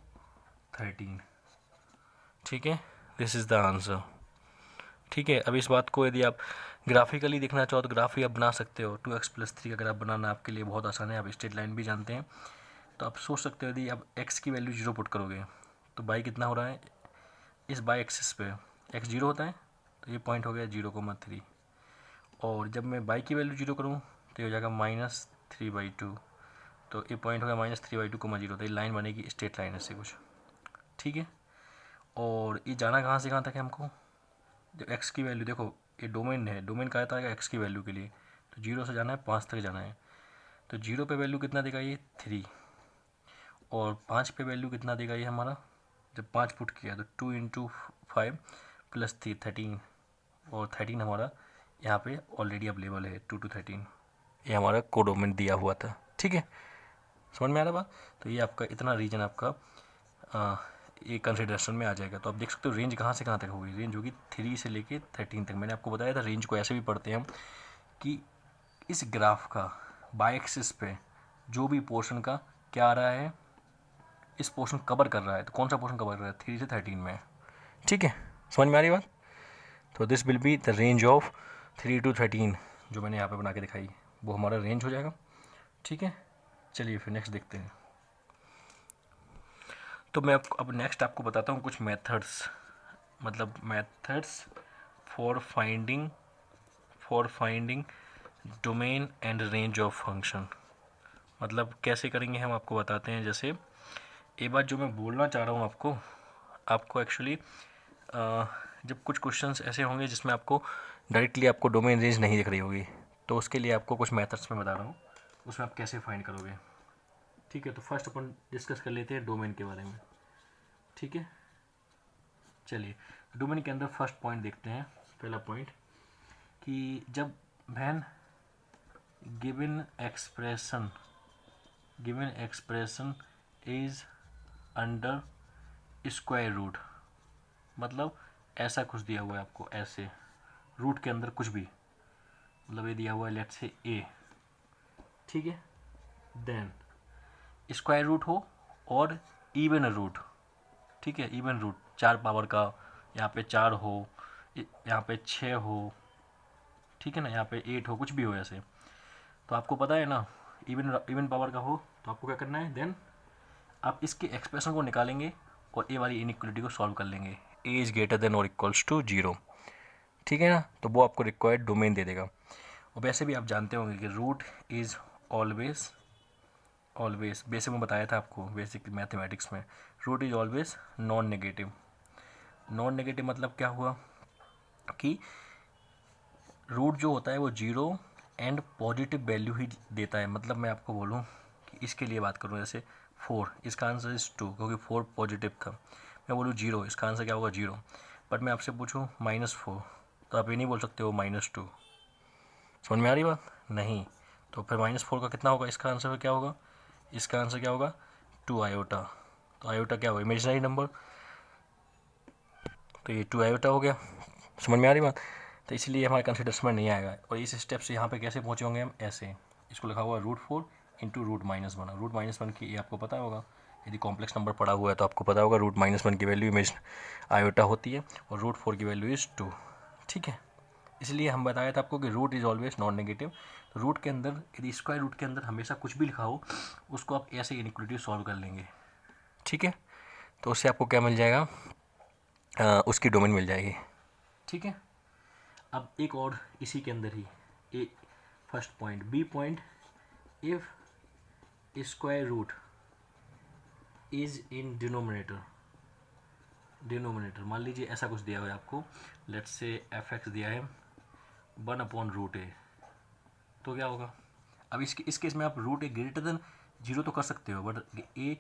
13, ठीक है। दिस इज़ द आंसर, ठीक है। अब इस बात को यदि आप ग्राफिकली देखना चाहो तो ग्राफी आप बना सकते हो, 2x प्लस 3 का ग्राफ बनाना आपके लिए बहुत आसान है, आप स्ट्रेट लाइन भी जानते हैं। तो आप सोच सकते हो यदि आप x की वैल्यू 0 पुट करोगे तो बाई कितना हो रहा है, इस बाई एक्सिस पे x 0 होता है, तो ये पॉइंट हो गया 0,3, और जब मैं बाई की वैल्यू 0 करूँ तो ये हो जाएगा -3/2, तो ये पॉइंट हो गया -3/2,0, तो ये लाइन बनेगी स्ट्रेट लाइन ऐसे कुछ, ठीक है। और ये जाना कहाँ से कहाँ तक है हमको, जब x की वैल्यू देखो, ये डोमेन है, डोमेन कहा जाता है x की वैल्यू के लिए, तो 0 से जाना है 5 तक जाना है, तो 0 पे वैल्यू कितना देगा ये 3, और 5 पे वैल्यू कितना देगा ये हमारा, जब 5 पुट किया तो 2 इंटू 5 प्लस 3 13, और 13 हमारा यहाँ पे ऑलरेडी अवेलेबल है, 2 to 13, ये हमारा कोडोमेन दिया हुआ था, ठीक है। समझ में आ रहा बात। तो ये आपका इतना रीजन आपका ये कंसिडरेशन में आ जाएगा। तो आप देख सकते हो रेंज कहाँ से कहाँ तक होगी, रेंज होगी 3 से लेके 13 तक। मैंने आपको बताया था रेंज को ऐसे भी पढ़ते हैं हम कि इस ग्राफ का बाई एक्सिस पे जो भी पोर्शन का क्या आ रहा है, इस पोर्शन कवर कर रहा है, तो कौन सा पोर्शन कवर कर रहा है, 3 से 13 में, ठीक है। समझ में आ रही बात। तो this will be the range of 3 to 13, जो मैंने यहाँ पे बना के दिखाई, वो हमारा रेंज हो जाएगा, ठीक है। चलिए फिर नेक्स्ट देखते हैं। तो मैं अब नेक्स्ट आपको बताता हूँ कुछ मेथड्स, मतलब methods for finding domain and range of function. मतलब कैसे करेंगे हम आपको बताते हैं। जैसे ये बात जो मैं बोलना चाह रहा हूँ आपको एक्चुअली जब कुछ क्वेश्चंस ऐसे होंगे जिसमें आपको डायरेक्टली आपको डोमेन रेंज नहीं दिख रही होगी, तो उसके लिए आपको कुछ मेथड्स मैं बता रहा हूँ, उसमें आप कैसे फाइंड करोगे, ठीक है। तो फर्स्ट अपन डिस्कस कर लेते हैं डोमेन के बारे में, ठीक है। चलिए डोमेन के अंदर फर्स्ट पॉइंट देखते हैं। पहला पॉइंट कि जब when given expression is under square root, मतलब ऐसा कुछ दिया हुआ है आपको, ऐसे रूट के अंदर कुछ भी, मतलब ये दिया हुआ है लेट्स से a, ठीक है। देन स्क्वायर रूट हो और इवन रूट, ठीक है, इवन रूट 4 पावर का, यहाँ पे 4 हो, यहाँ पे 6 हो, ठीक है ना, यहाँ पे 8 हो, कुछ भी हो ऐसे, तो आपको पता है ना इवन पावर का हो तो आपको क्या करना है, देन आप इसके एक्सप्रेशन को निकालेंगे और ए वाली इनइक्वलिटी को सॉल्व कर लेंगे, ए इज़ ग्रेटर देन और इक्वल्स टू 0, ठीक है ना। तो वो आपको रिक्वायर्ड डोमेन दे देगा। और वैसे भी आप जानते होंगे कि रूट इज़ ऑलवेज बेसिक में बताया था आपको, बेसिक मैथमेटिक्स में root is always non negative, non negative मतलब क्या हुआ कि रूट जो होता है वो जीरो एंड पॉजिटिव वैल्यू ही देता है। मतलब मैं आपको बोलूँ कि इसके लिए बात करूँ, जैसे 4, इसका आंसर इज़ 2 क्योंकि 4 पॉजिटिव था। मैं बोलूँ 0, इसका आंसर क्या होगा 0। बट मैं आपसे पूछूँ -4, तो आप ये नहीं बोल सकते हो -2। समझ में आ रही बात? नहीं। तो फिर -4 का कितना होगा, इसका आंसर क्या होगा, इसका आंसर क्या होगा 2 आयोटा। तो आयोटा क्या होगा, इमेजिनरी नंबर, तो ये 2 आयोटा हो गया। समझ में आ रही बात? तो इसलिए हमारे कंसिडरेशन में नहीं आएगा। और इस स्टेप से यहाँ पे कैसे पहुँचे होंगे हम, ऐसे, इसको लिखा हुआ √4 इंटू √-1। √-1 की ये आपको पता होगा, यदि कॉम्प्लेक्स नंबर पड़ा हुआ है तो आपको पता होगा √-1 की वैल्यू इमेज आयोटा होती है और √4 की वैल्यू इज़ 2। ठीक है, इसलिए हम बताया था आपको कि root is always non negative. तो रूट के अंदर यदि स्क्वायर रूट के अंदर हमेशा कुछ भी लिखा हो उसको आप ऐसे इनइक्वालिटी सॉल्व कर लेंगे। ठीक है, तो उससे आपको क्या मिल जाएगा, उसकी डोमेन मिल जाएगी। ठीक है, अब एक और इसी के अंदर ही A first point, B point, if square root is in denominator मान लीजिए ऐसा कुछ दिया हुआ है आपको, लेट्स से f(x) दिया है 1/√a, तो क्या होगा। अब इस केस में आप √a ग्रेटर देन 0 तो कर सकते हो, बट a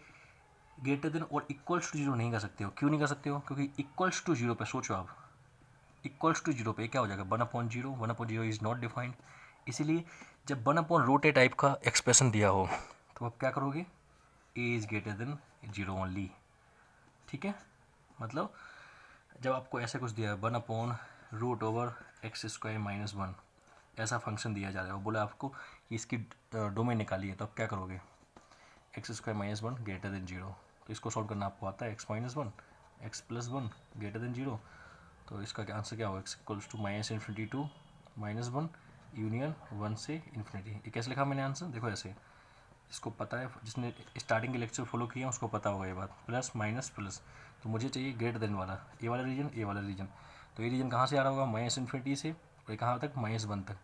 ग्रेटर देन और इक्वल्स टू 0 नहीं कर सकते हो। क्यों नहीं कर सकते हो, क्योंकि इक्वल्स टू 0 पे सोचो आप, इक्वल्स टू 0 पे क्या हो जाएगा 1/0, 1/0 इज़ नॉट डिफाइंड। इसीलिए जब 1/√a टाइप का एक्सप्रेशन दिया हो तो आप क्या करोगे, a is greater than 0 only. ठीक है, मतलब जब आपको ऐसे कुछ दिया है 1/√x² - 1 ऐसा फंक्शन दिया जा रहा है और बोला आपको कि इसकी डोमेन निकालिए, तो आप क्या करोगे, x² - 1 ग्रेटर देन 0। तो इसको सॉल्व करना आपको आता है, x - 1 x + 1 ग्रेटर देन 0। तो इसका क्या आंसर क्या होगा, x = -∞ to -1 यूनियन 1 से इन्फिनिटी। ये कैसे लिखा मैंने आंसर, देखो ऐसे, इसको पता है, जिसने स्टार्टिंग के लेक्चर फॉलो किया उसको पता होगा ये बात, प्लस माइनस प्लस। तो मुझे चाहिए ग्रेटर देन वाला, ए वाला रीजन, ए वाला रीजन। तो ये रीजन कहाँ से आ रहा होगा, -∞ से और कहाँ तक, -1 तक।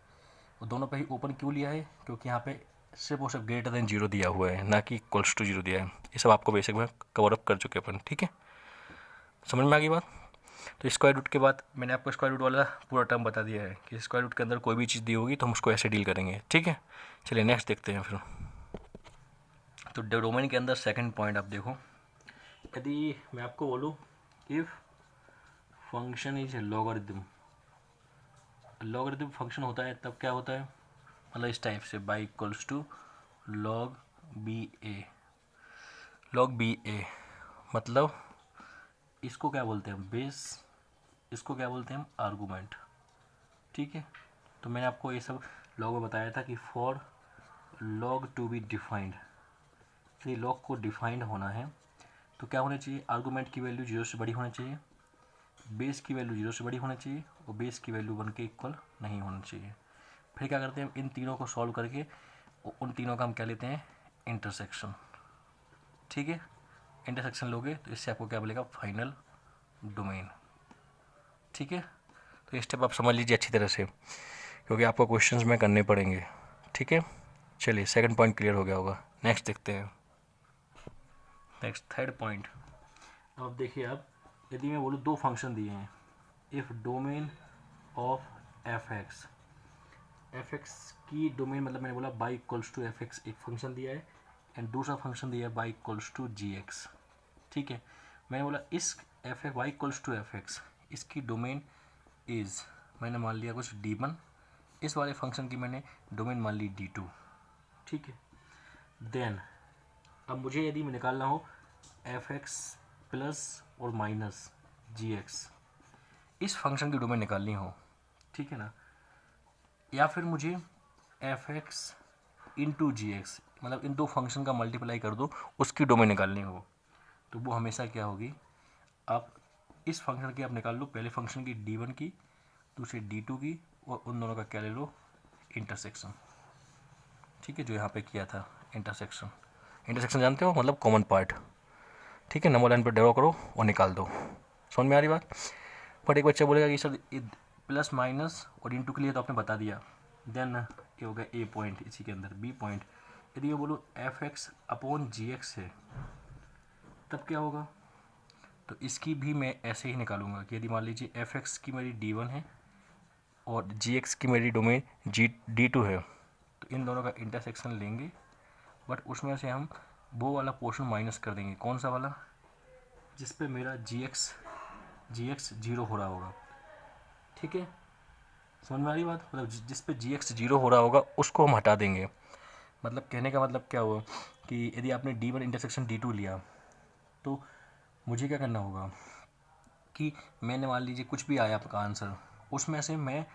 और दोनों पे ही ओपन क्यों लिया है, क्योंकि यहाँ पे सिर्फ और सिर्फ ग्रेटर देन 0 दिया हुआ है, ना कि इक्वल्स टू 0 दिया है। ये सब आपको बेसिक में कवर अप कर चुके अपन। ठीक है, समझ में आ गई बात। तो स्क्वायर रूट के बाद मैंने आपको स्क्वायर रूट वाला पूरा टर्म बता दिया है कि स्क्वायर रूट के अंदर कोई भी चीज़ दी होगी तो हम उसको ऐसे डील करेंगे। ठीक है, चलिए नेक्स्ट देखते हैं फिर। तो डोमेन के अंदर सेकंड पॉइंट आप देखो, यदि मैं आपको बोलूँ if function is logarithm, logarithm function होता है तब क्या होता है, मतलब इस टाइप से y = log ba, log ba मतलब इसको क्या बोलते हैं बेस, इसको क्या बोलते हैं हम आर्गूमेंट। ठीक है, तो मैंने आपको ये सब लॉग में बताया था कि for log to be defined, यदि लॉग को डिफाइंड होना है तो क्या होना चाहिए, आर्गूमेंट की वैल्यू 0 से बड़ी होनी चाहिए, बेस की वैल्यू 0 से बड़ी होनी चाहिए और बेस की वैल्यू 1 के इक्वल नहीं होनी चाहिए। फिर क्या करते हैं, इन तीनों को सॉल्व करके उन तीनों का हम क्या लेते हैं, इंटरसेक्शन। ठीक है, इंटरसेक्शन लोगे तो इससे आपको क्या मिलेगा, फाइनल डोमेन। ठीक है, तो ये स्टेप आप समझ लीजिए अच्छी तरह से, क्योंकि आपको क्वेश्चंस में करने पड़ेंगे। ठीक है, चलिए सेकंड पॉइंट क्लियर हो गया होगा, नेक्स्ट देखते हैं। नेक्स्ट थर्ड पॉइंट, अब देखिए आप, यदि मैं बोलूँ दो फंक्शन दिए हैं, if domain of F x की डोमेन, मतलब मैंने बोला y = f(x) एक फंक्शन दिया है एंड दूसरा फंक्शन दिया है y = gx। ठीक है, मैंने बोला इस y = f(x) इसकी डोमेन इज़, मैंने मान लिया कुछ d1, इस वाले फंक्शन की मैंने डोमेन मान ली d2। ठीक है, देन अब मुझे यदि निकालना हो f(x) प्लस और माइनस gx, इस फंक्शन की डोमेन निकालनी हो, ठीक है ना, या फिर मुझे f(x) * gx, मतलब इन दो फंक्शन का मल्टीप्लाई कर दो उसकी डोमेन निकालनी हो, तो वो हमेशा क्या होगी, आप इस फंक्शन की आप निकाल लो, पहले फंक्शन की d1 की, दूसरी d2 की, और उन दोनों का क्या ले लो, इंटरसेक्शन। ठीक है, जो यहाँ पे किया था इंटरसेक्शन, इंटरसेक्शन जानते हो मतलब कॉमन पार्ट। ठीक है, नंबर लाइन पर ड्रॉ करो और निकाल दो। समझ में आ रही बात। बट एक बच्चा बोलेगा कि सर प्लस माइनस और इंटू के लिए तो आपने बता दिया, देन ये हो गया ए पॉइंट, इसी के अंदर बी पॉइंट, यदि मैं बोलूँ f(x) / gx है तब क्या होगा, तो इसकी भी मैं ऐसे ही निकालूंगा कि यदि मान लीजिए एफ एक्स की मेरी D1 है और जी एक्स की मेरी डोमेन D2 है, तो इन दोनों का इंटरसेक्शन लेंगे, बट उसमें से हम वो वाला पोर्शन माइनस कर देंगे। कौन सा वाला? जिस पे मेरा जी एक्स जीरो हो रहा होगा। ठीक है, समझ में आ रही बात? मतलब जिस पे जी एक्स जीरो हो रहा होगा उसको हम हटा देंगे। मतलब कहने का मतलब क्या हुआ कि यदि आपने D1 इंटरसेक्शन D2 लिया, तो मुझे क्या करना होगा कि मैंने मान लीजिए कुछ भी आया आपका आंसर, उसमें से मैं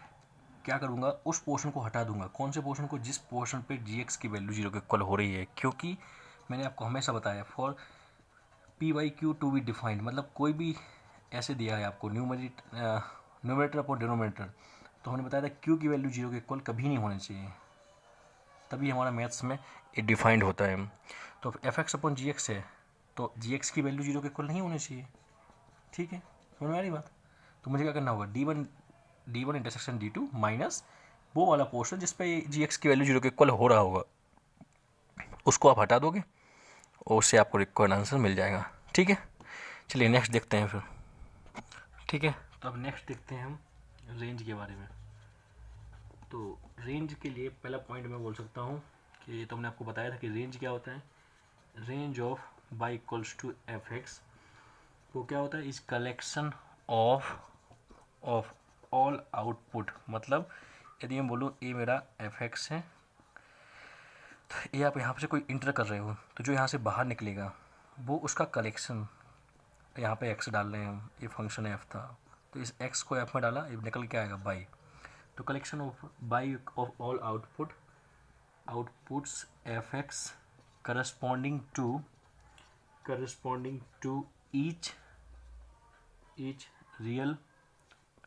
क्या करूँगा, उस पोर्शन को हटा दूंगा। कौन से पोर्शन को? जिस पोर्शन पे जी एक्स की वैल्यू जीरो के इक्वल हो रही है। क्योंकि मैंने आपको हमेशा बताया for P Y Q to be defined, मतलब कोई भी ऐसे दिया है आपको न्यूमरेटर अपॉन डिनोमिनेटर, तो हमने बताया था क्यू की वैल्यू जीरो के इक्वल कभी नहीं होनी चाहिए, तभी हमारा मैथ्स में ये डिफाइंड होता है। तो एफ एक्स अपॉन जी एक्स है, तो जी एक्स की वैल्यू जीरो के इक्वल नहीं होनी चाहिए। ठीक है, समझ में आ रही बात? तो मुझे क्या करना होगा, D one intersection D2 minus वो वाला पोर्शन जिस पे जी एक्स की वैल्यू जीरो के इक्वल हो रहा होगा, उसको आप हटा दोगे और उससे आपको रिक्वायर्ड आंसर मिल जाएगा। ठीक है, चलिए नेक्स्ट देखते हैं फिर। ठीक है, तो अब नेक्स्ट देखते हैं हम रेंज के बारे में। तो रेंज के लिए पहला पॉइंट मैं बोल सकता हूँ कि तुमने आपको बताया था कि रेंज क्या होता है। Range of Y equals to F X, वो क्या होता है? इस कलेक्शन ऑफ ऑल आउटपुट। मतलब यदि मैं बोलूँ ए मेरा एफ एक्स है, तो ये आप यहाँ से कोई इंटर कर रहे हो, तो जो यहाँ से बाहर निकलेगा वो उसका कलेक्शन, यहाँ पे एक्स डाल रहे हैं हम, ये फंक्शन एफ था, तो इस एक्स को एफ में डाला, ये निकल के आएगा बाई। तो collection of Y of all outputs F X corresponding to each real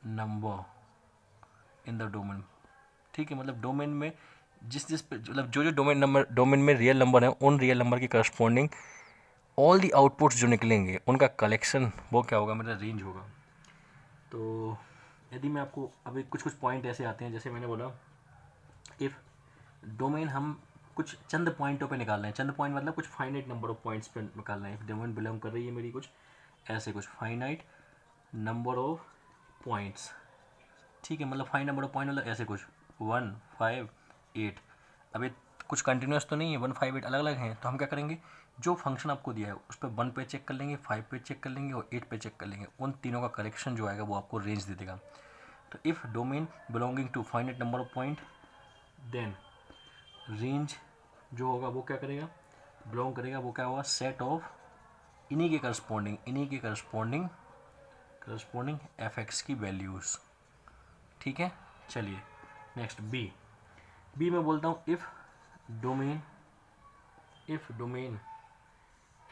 number in the domain. ठीक है, मतलब डोमेन में जिस पे मतलब जो डोमेन में रियल नंबर है, उन रियल नंबर की करस्पॉन्डिंग ऑल दी आउटपुट्स जो निकलेंगे उनका कलेक्शन, वो क्या होगा? मेरा रेंज होगा। तो यदि मैं आपको अभी कुछ पॉइंट ऐसे आते हैं, जैसे मैंने बोला इफ़ डोमेन हम कुछ चंद पॉइंटों पे निकाल रहे हैं। चंद पॉइंट मतलब कुछ फाइनाइट नंबर ऑफ पॉइंट्स पे निकाल रहे हैं। इफ डोमेन बिलोंग कर रही है मेरी कुछ ऐसे कुछ फाइनाइट नंबर ऑफ पॉइंट्स। ठीक है, मतलब फाइनाइट नंबर ऑफ पॉइंट मतलब ऐसे कुछ 1, 5, 8। अब ये कुछ कंटिन्यूस तो नहीं है, 1, 5, 8 अलग अलग हैं। तो हम क्या करेंगे, जो फंक्शन आपको दिया है उस पर 1 पे चेक कर लेंगे, 5 पे चेक कर लेंगे और 8 पे चेक कर लेंगे। उन तीनों का कलेक्शन जो आएगा वो आपको रेंज दे देगा। तो if domain belonging to finite number of point, then range जो होगा वो क्या करेगा, बिलोंग करेगा, वो क्या होगा, सेट ऑफ इन्हीं के करस्पॉन्डिंग एफ एक्स की वैल्यूज़। ठीक है, चलिए नेक्स्ट बी में बोलता हूँ इफ़ डोमेन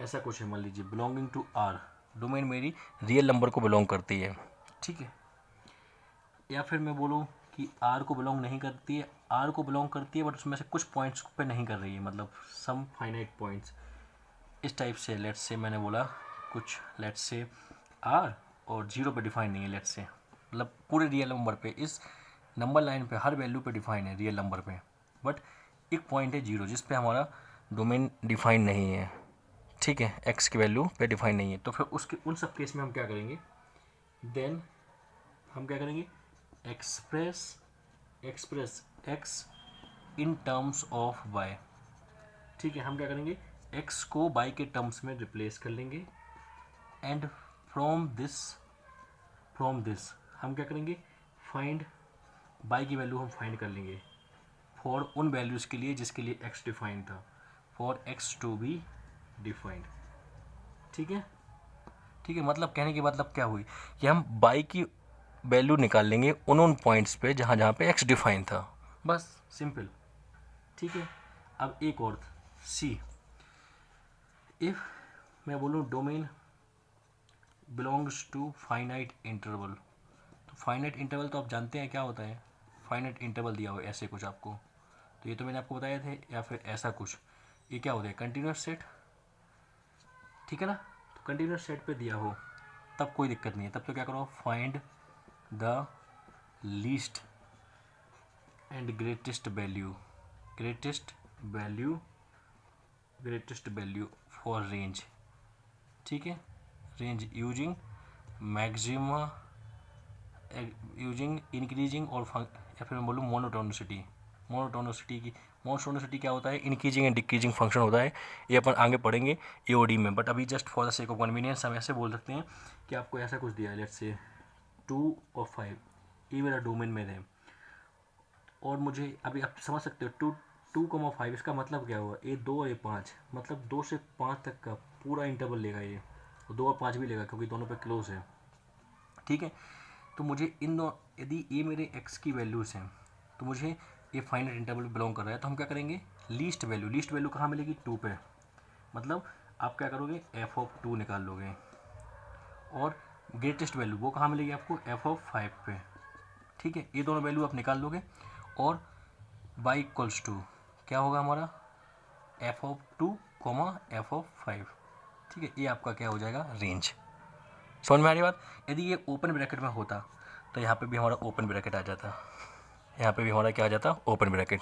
ऐसा कुछ है, मान लीजिए बिलोंगिंग टू आर, डोमेन मेरी रियल नंबर को बिलोंग करती है। ठीक है, या फिर मैं बोलूँ कि आर को बिलोंग नहीं करती है, आर को बिलोंग करती है बट उसमें से कुछ पॉइंट्स पे नहीं कर रही है, मतलब सम फाइनाइट पॉइंट्स इस टाइप से। लेट्स से मैंने बोला कुछ, लेट्स से आर और जीरो पे डिफाइन नहीं है, लेट्स से मतलब पूरे रियल नंबर पे, इस नंबर लाइन पे हर वैल्यू पे डिफाइन है रियल नंबर पे, बट एक पॉइंट है जीरो जिस पे हमारा डोमेन डिफाइन नहीं है। ठीक है, एक्स की वैल्यू पे डिफाइन नहीं है। तो फिर उसके उन सब केस में हम क्या करेंगे, देन हम क्या करेंगे, express X in terms of Y. ठीक है, हम क्या करेंगे, एक्स को वाई के टर्म्स में रिप्लेस कर लेंगे एंड फ्रॉम दिस हम क्या करेंगे, फाइंड वाई की वैल्यू हम फाइंड कर लेंगे फॉर उन वैल्यूज़ के लिए जिसके लिए एक्स डिफाइंड था, for X to be defined. ठीक है, मतलब कहने की मतलब क्या हुई कि हम वाई की वैल्यू निकाल लेंगे उन पॉइंट्स पे जहाँ पे एक्स डिफाइन था, बस सिंपल। ठीक है, अब एक और सी, इफ़ मैं बोलूँ domain belongs to finite interval, तो फाइनाइट इंटरवल तो आप जानते हैं क्या होता है, फाइनाइट इंटरवल दिया हो ऐसे कुछ आपको, तो ये तो मैंने आपको बताया थे, या फिर ऐसा कुछ, ये क्या होता है, कंटिन्यूस सेट। ठीक है ना, तो कंटिन्यूस सेट पे दिया हो तब कोई दिक्कत नहीं है, तब तो क्या करो, find the least and greatest value for range. ठीक है, range using maxima using increasing और या फिर मैं बोलूँ मोनोटोनिसिटी। मोनोटोनिसिटी क्या होता है, इंक्रीजिंग एंड डिक्रीजिंग फंक्शन होता है, ये अपन आगे पढ़ेंगे एओडी में, बट अभी just for the sake of convenience हम ऐसे बोल सकते हैं कि आपको ऐसा कुछ दिया है, लेट्स से 2 और 5 ये मेरा डोमेन में है, और मुझे अभी आप समझ सकते हो 2,5 इसका मतलब क्या हुआ, ये 2 और ये 5, मतलब 2 से 5 तक का पूरा इंटरवल लेगा ये, और 2 और 5 भी लेगा क्योंकि दोनों पे क्लोज है, ठीक है। तो मुझे इन दो, यदि ये मेरे x की वैल्यूज़ हैं तो मुझे ये फाइनाइट इंटरवल बिलोंग कर रहा है, तो हम क्या करेंगे, लीस्ट वैल्यू कहाँ मिलेगी, 2 पे, मतलब आप क्या करोगे, f(2) निकाल लोगे, और ग्रेटेस्ट वैल्यू वो कहाँ मिलेगी आपको, f(5) पे, ठीक है। ये दोनों वैल्यू आप निकाल लोगे, और y इक्वल्स टू क्या होगा हमारा, f(2) f(5), ठीक है। ये आपका क्या हो जाएगा, रेंज। समझ में आ रही बात। यदि ये ओपन ब्रैकेट में होता तो यहाँ पे भी हमारा ओपन ब्रैकेट आ जाता, यहाँ पे भी हमारा क्या आ जाता, open bracket.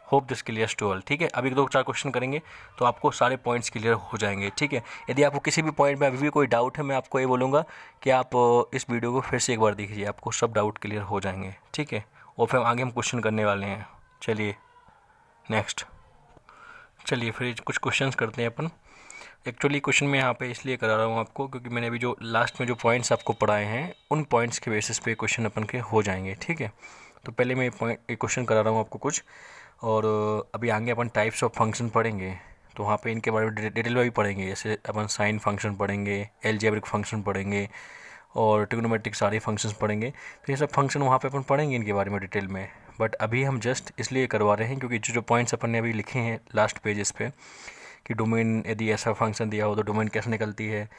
Hope this clears to all, ठीक है। अभी 2-4 क्वेश्चन करेंगे तो आपको सारे पॉइंट्स क्लियर हो जाएंगे, ठीक है। यदि आपको किसी भी पॉइंट में अभी भी कोई डाउट है, मैं आपको ये बोलूँगा कि आप इस वीडियो को फिर से एक बार देखिए, आपको सब डाउट क्लियर हो जाएंगे, ठीक है। और फिर आगे हम क्वेश्चन करने वाले हैं। चलिए नेक्स्ट, चलिए फिर कुछ क्वेश्चंस करते हैं अपन। एक्चुअली क्वेश्चन मैं यहाँ पे इसलिए करा रहा हूँ आपको क्योंकि मैंने अभी जो लास्ट में जो पॉइंट्स आपको पढ़ाए हैं उन पॉइंट्स के बेसिस पे क्वेश्चन अपन के हो जाएंगे, ठीक है। तो पहले मैं एक क्वेश्चन करा रहा हूँ आपको कुछ, और अभी आगे अपन टाइप्स ऑफ फंक्शन पढ़ेंगे तो वहाँ पे इनके बारे में डिटेल में भी पढ़ेंगे, जैसे अपन साइन फंक्शन पढ़ेंगे, अलजेब्रिक फंक्शन पढ़ेंगे, और ट्रिग्नोमेट्रिक सारे फंक्शंस पढ़ेंगे। तो ये सब फंक्शन वहाँ पे अपन पढ़ेंगे इनके बारे में डिटेल में, बट अभी हम जस्ट इसलिए करवा रहे हैं क्योंकि जो पॉइंट्स अपन ने अभी लिखे हैं लास्ट पेजेस पे कि डोमेन यदि ऐसा फंक्शन दिया हो तो डोमेन कैसे निकलती है,